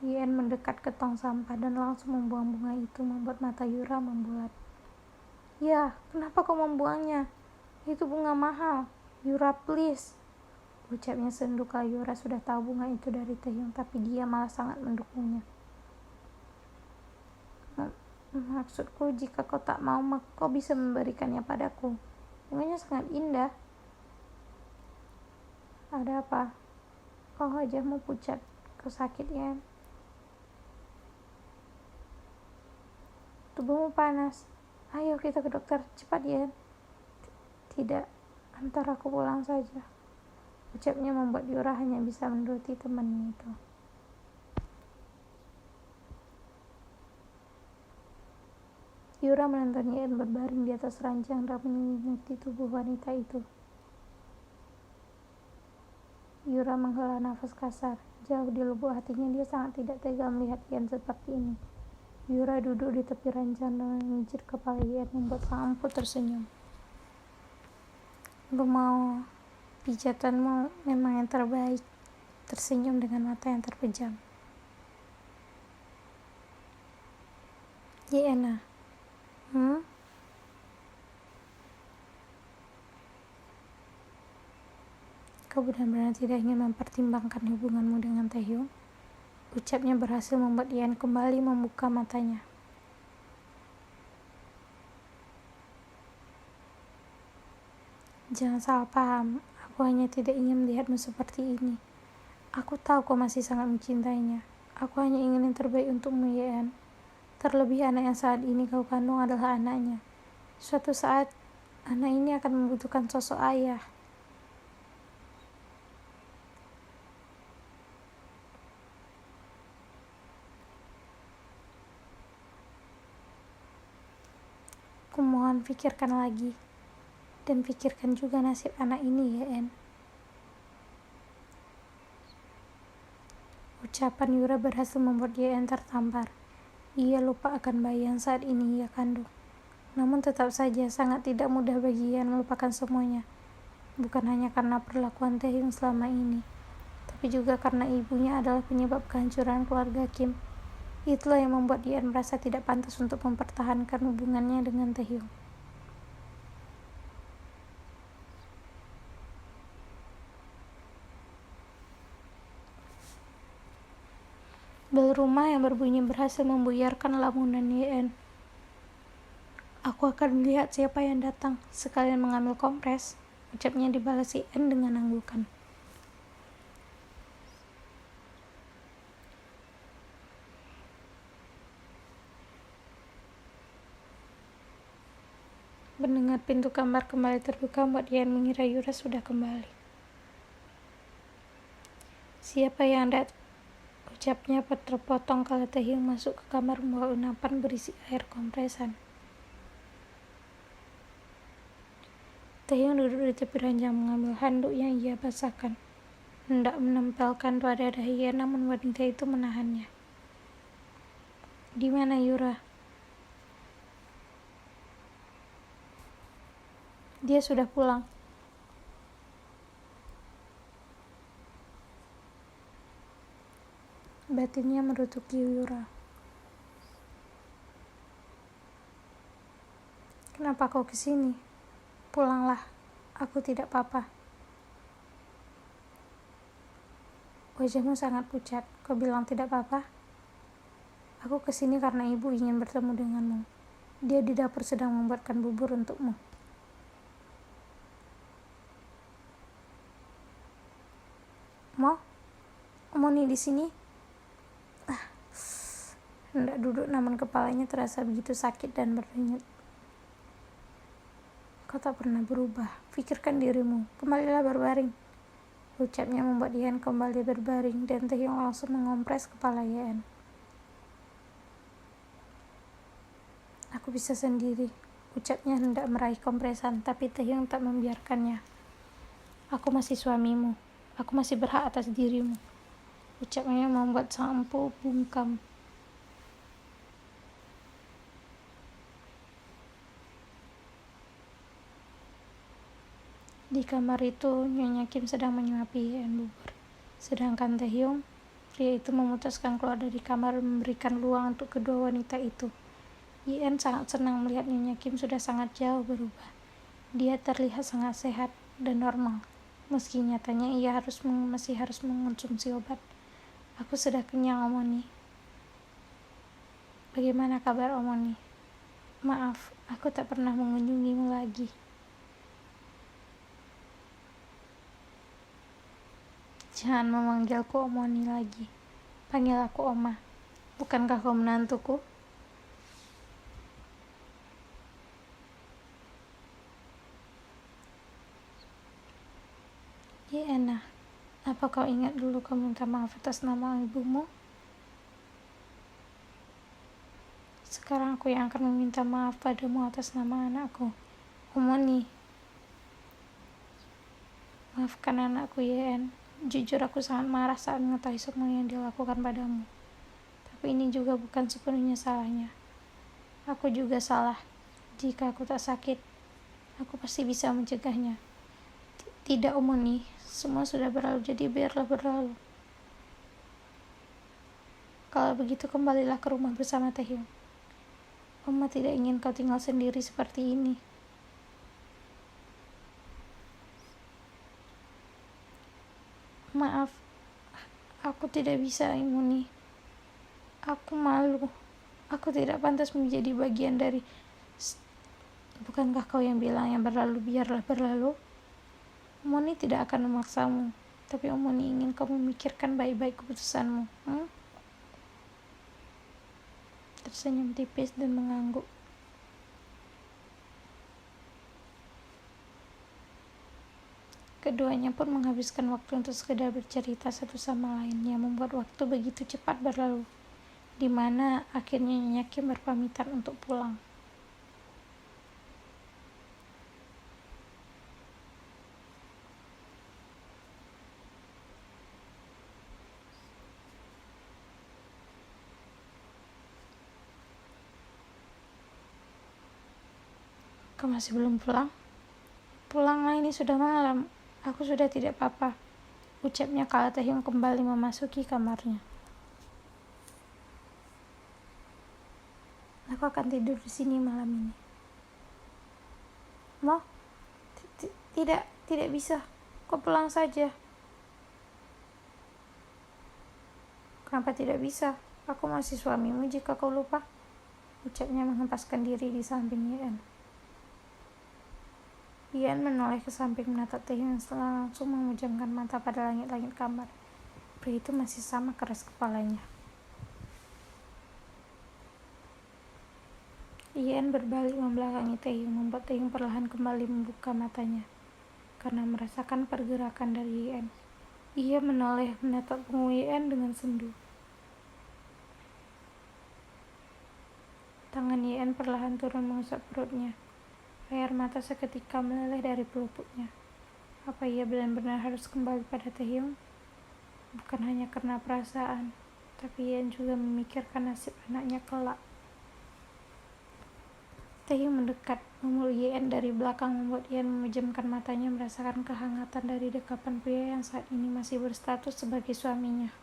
Yeon mendekat ke tong sampah dan langsung membuang bunga itu membuat mata Yura membulat. Ya, kenapa kau membuangnya? Itu bunga mahal. Yura, please. Ucapnya sendu kala Yura sudah tahu bunga itu dari Taehyung, tapi dia malah sangat mendukungnya. Maksudku, jika kau tak mau, maka kau bisa memberikannya padaku. Bunganya sangat indah. Ada apa? Kau wajahmu pucat. Kau sakit, ya? Tubuhmu panas. Ayo kita ke dokter, cepat, ya? Tidak, antar aku pulang saja. Ucapnya membuat Yura hanya bisa menuruti temannya itu. Yura menonton Yeon berbaring di atas ranjang dan menyelimuti tubuh wanita itu. Yura menghela nafas kasar. Jauh di lubuk hatinya dia sangat tidak tega melihat Yeon seperti ini. Yura duduk di tepi ranjang dan memijit kepala Yeon membuat sang empu tersenyum. Aku mau pijatanmu memang yang terbaik. Tersenyum dengan mata yang terpejam. Yeon, Kau benar-benar tidak ingin mempertimbangkan hubunganmu dengan Taehyung? Ucapnya berhasil membuat Ian kembali membuka matanya. Jangan salah paham, aku hanya tidak ingin melihatmu seperti ini. Aku tahu kau masih sangat mencintainya. Aku hanya ingin yang terbaik untukmu, Ian. Terlebih anak yang saat ini kau kandung adalah anaknya. Suatu saat, anak ini akan membutuhkan sosok ayah. Kumohon pikirkan lagi. Dan pikirkan juga nasib anak ini, Ian. Ucapan Yura berhasil membuat Ian tertampar. Ia lupa akan bayi yang saat ini ia kandung. Namun tetap saja sangat tidak mudah bagi Ian melupakan semuanya. Bukan hanya karena perlakuan Taehyung selama ini, tapi juga karena ibunya adalah penyebab kehancuran keluarga Kim. Itulah yang membuat Ian merasa tidak pantas untuk mempertahankan hubungannya dengan Taehyung. Bel rumah yang berbunyi berhasil membuyarkan lamunan Ian. Aku akan melihat siapa yang datang, sekalian mengambil kompres, ucapnya dibalas Ian dengan anggukan. Mendengar pintu kamar kembali terbuka membuat Ian mengira Yura sudah kembali. Siapa yang datang? Ucapnya terpotong kalau Taehyung masuk ke kamar membawa unapan berisi air kompresan. Taehyung duduk di tepi ranjang mengambil handuk yang ia basahkan. Hendak menempelkan pada dahi Ian, namun wanita itu menahannya. Di mana Yura? Dia sudah pulang. Batinnya merutuki Yura. Kenapa kau kesini? Pulanglah, aku tidak apa-apa. Wajahmu sangat pucat, kau bilang tidak apa-apa? Aku kesini karena ibu ingin bertemu denganmu. Dia di dapur sedang membuatkan bubur untukmu. Moni di sini? Hendak duduk namun kepalanya terasa begitu sakit dan berdenyut. Kau tak pernah berubah. Pikirkan dirimu. Kembalilah berbaring. Ucapnya membuat Ian kembali berbaring dan Taehyung langsung mengompres kepala Ian. Aku bisa sendiri. Ucapnya hendak meraih kompresan, tapi Taehyung tak membiarkannya. Aku masih suamimu. Aku masih berhak atas dirimu. Ucapnya membuat sang empu bungkam. Di kamar itu, Nyonya Kim sedang menyuapi Ian bubur. Sedangkan Taehyung, pria itu memutuskan keluar dari kamar memberikan ruang untuk kedua wanita itu. Ian sangat senang melihat Nyonya Kim sudah sangat jauh berubah. Dia terlihat sangat sehat dan normal, meski nyatanya ia masih harus mengonsumsi obat. Aku sudah kenyang, Omoni. Bagaimana kabar, Omoni? Maaf, aku tak pernah mengunjungimu lagi. Jangan memanggilku Omoni lagi. Panggil aku Oma. Bukankah kau menantuku? Ian, apa kau ingat dulu kau minta maaf atas nama ibumu? Sekarang aku yang akan meminta maaf padamu atas nama anakku, Omoni. Maafkan anakku, Ian. Jujur aku sangat marah saat mengetahui semua yang dilakukan padamu. Tapi ini juga bukan sepenuhnya salahnya. Aku juga salah. Jika aku tak sakit, aku pasti bisa mencegahnya. Tidak, Omoni. Semua sudah berlalu, jadi biarlah berlalu. Kalau begitu kembalilah ke rumah bersama Taehyung. Oma tidak ingin kau tinggal sendiri seperti ini. Maaf, aku tidak bisa, Omoni. Aku malu. Aku tidak pantas menjadi bagian dari... Bukankah kau yang bilang yang berlalu biarlah berlalu? Omoni tidak akan memaksamu, tapi Omoni ingin kau memikirkan baik-baik keputusanmu. Tersenyum tipis dan mengangguk. Keduanya pun menghabiskan waktu untuk sekedar bercerita satu sama lain yang membuat waktu begitu cepat berlalu, di mana akhirnya Nyonya Kim berpamitan untuk pulang. Kau masih belum pulang? Pulanglah, ini sudah malam. Aku sudah tidak apa-apa, ucapnya kala Taehyung kembali memasuki kamarnya. Aku akan tidur di sini malam ini. Mau? Tidak bisa. Kau pulang saja. Kenapa tidak bisa? Aku masih suamimu jika kau lupa, ucapnya menghempaskan diri di samping Yeon. Yeon menoleh ke samping menatap Taehyung setelah langsung memejamkan mata pada langit-langit kamar. Pria itu masih sama keras kepalanya. Yeon berbalik membelakangi Taehyung, membuat Taehyung perlahan kembali membuka matanya. Karena merasakan pergerakan dari Yeon, ia menoleh menatap punggung Yeon dengan sendu. Tangan Yeon perlahan turun mengusap perutnya. Air mata seketika meleleh dari pelupuknya. Apa ia benar-benar harus kembali pada Taehyung? Bukan hanya karena perasaan, tapi Yeon juga memikirkan nasib anaknya kelak. Taehyung mendekat, memeluk Yeon dari belakang, membuat Yeon memejamkan matanya merasakan kehangatan dari dekapan pria yang saat ini masih berstatus sebagai suaminya.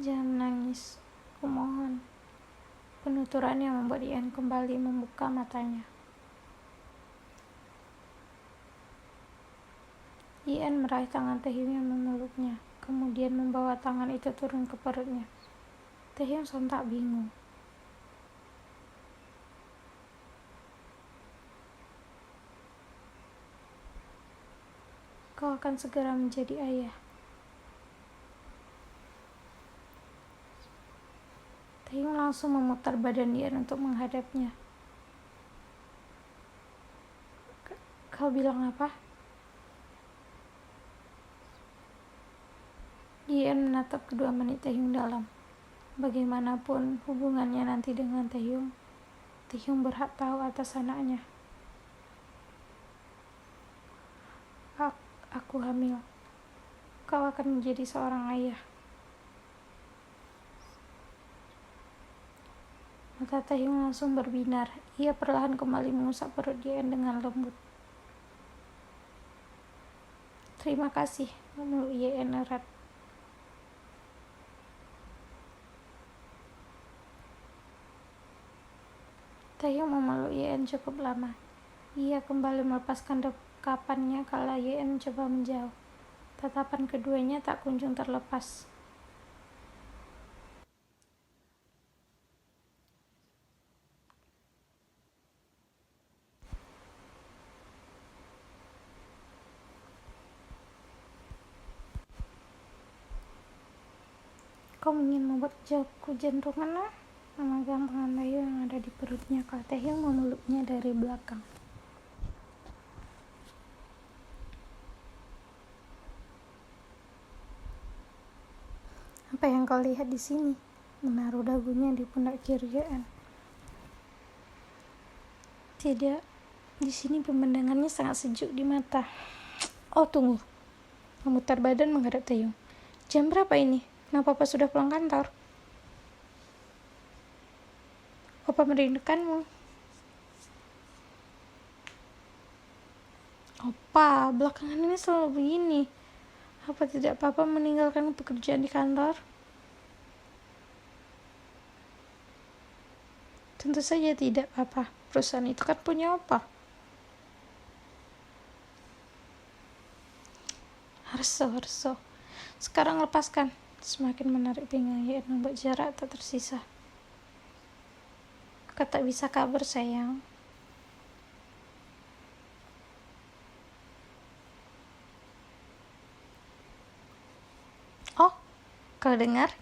Jangan menangis, aku mohon. Penuturan yang membuat Yeon kembali membuka matanya. Yeon meraih tangan Taehyung yang memeluknya, kemudian membawa tangan itu turun ke perutnya. Taehyung sontak bingung. Kau akan segera menjadi ayah. Taehyung langsung memutar badan Yeon untuk menghadapnya. Kau bilang apa? Yeon menatap kedua mata Taehyung dalam. Bagaimanapun hubungannya nanti dengan Taehyung, Taehyung berhak tahu atas anaknya. Aku hamil. Kau akan menjadi seorang ayah. Mata Taehyung langsung berbinar. Ia perlahan kembali mengusap perut Yeon dengan lembut. Terima kasih, memeluk Yeon erat. Taehyung memeluk Yeon cukup lama. Ia kembali melepaskan dekapannya kala Yeon mencoba menjauh. Tatapan keduanya tak kunjung terlepas. Kau ingin membuat jauhku jantungan, lah? Memegang tangan Taehyung yang ada di perutnya kala Taehyung memeluknya dari belakang. Apa yang kau lihat di sini? Menaruh dagunya di pundak kiri Yeon. Tidak, di sini pemandangannya sangat sejuk di mata. Oh, tunggu. Memutar badan menghadap Taehyung. Jam berapa ini? Kenapa Papa sudah pulang kantor? Papa merindukanmu. Opa, belakangan ini selalu begini. Apa tidak Papa meninggalkan pekerjaan di kantor? Tentu saja tidak, Papa. Perusahaan itu kan punya Opa. Harso. Sekarang lepaskan. Semakin menarik pinggang Yen membuat jarak tak tersisa. Kau tak bisa kabur, sayang. Oh, kau dengar?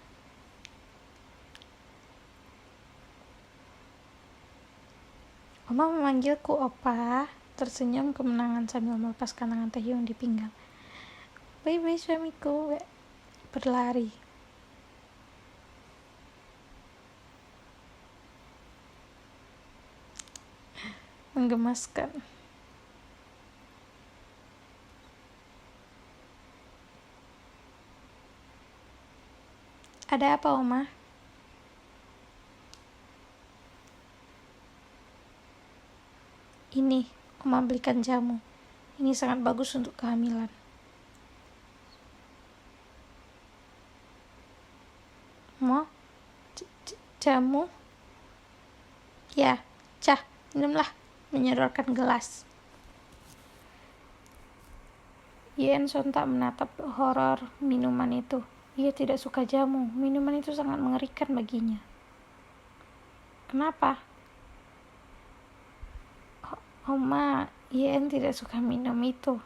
Oma memanggilku Opa. Tersenyum kemenangan sambil melepaskan tangan Taehyung di pinggang. Bye-bye suamiku. Berlari. Menggemaskan. Ada apa, Oma? Ini, Oma belikan jamu. Ini sangat bagus untuk kehamilan. Mau? Jamu? Ya, Cah, minumlah. Menyodorkan gelas. Yen sontak menatap horor minuman itu. Ia tidak suka jamu. Minuman itu sangat mengerikan baginya. Kenapa? Oma, Yen tidak suka minum itu.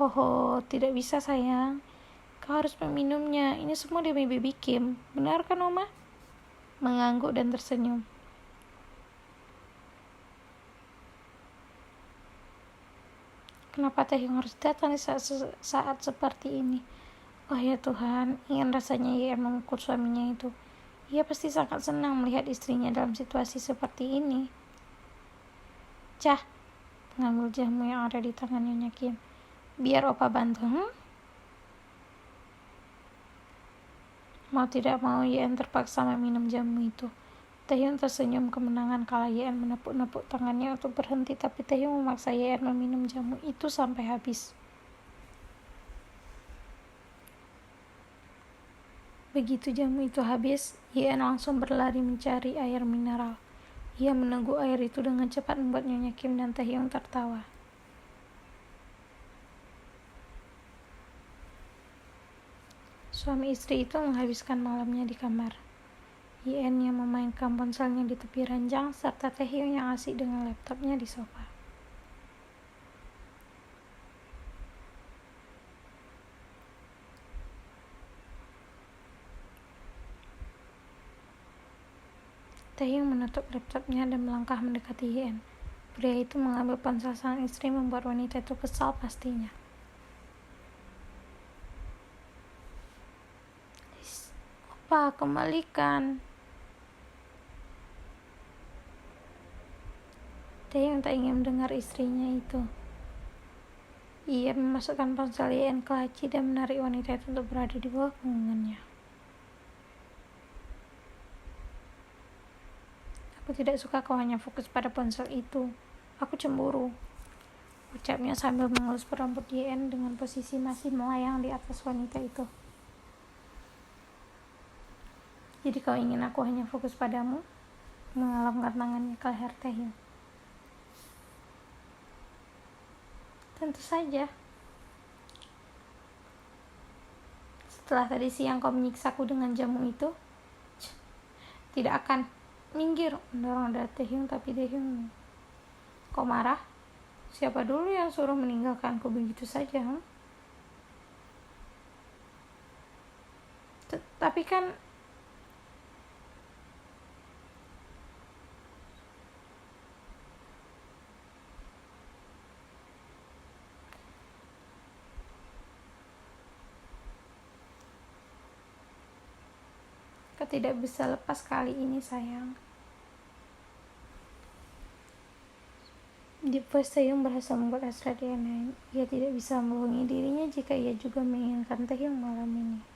Hoho, tidak bisa sayang. Kau harus meminumnya. Ini semua demi baby Kim. Benar kan, Oma? Mengangguk dan tersenyum. Kenapa Taehyung harus datang di saat seperti ini? Oh ya Tuhan, ingin rasanya Yen memukul suaminya itu. Ia pasti sangat senang melihat istrinya dalam situasi seperti ini. Cah, mengambil jamu yang ada di tangan Nyonya Kim. Biar Opa bantu. Mau tidak mau, Yen terpaksa meminum jamu itu. Taehyung tersenyum kemenangan kala Yen menepuk-nepuk tangannya untuk berhenti, tapi Taehyung memaksa Yen meminum jamu itu sampai habis. Begitu jamu itu habis, Yen langsung berlari mencari air mineral. Ia meneguk air itu dengan cepat membuat Nyonya Kim dan Taehyung tertawa. Suami istri itu menghabiskan malamnya di kamar. Yen yang memainkan ponselnya di tepi ranjang, serta Taehyung yang asik dengan laptopnya di sofa. Taehyung menutup laptopnya dan melangkah mendekati Yen. Pria itu mengambil ponsel sang istri membuat wanita itu kesal pastinya. Opa, kembalikan. Taehyung tak ingin mendengar istrinya itu. Ia memasukkan ponsel Yen ke laci dan menarik wanita itu untuk berada di bawah punggungannya. Aku tidak suka kau hanya fokus pada ponsel itu. Aku cemburu, ucapnya sambil mengelus rambut Yen dengan posisi masih melayang di atas wanita itu. Jadi kau ingin aku hanya fokus padamu? Mengelapkan tangannya ke leher Taehyung. Tentu saja. Setelah tadi siang kau menyiksaku dengan jamu itu, tidak akan. Minggir, mendorong dada Taehyung, tapi Taehyung. Kau marah? Siapa dulu yang suruh meninggalkanku begitu saja? Tapi kan kau tidak bisa lepas kali ini, sayang. Deep voice Taehyung berhasil membuat hasrat Yen. Ia tidak bisa membohongi dirinya jika ia juga menginginkan Taehyung malam ini.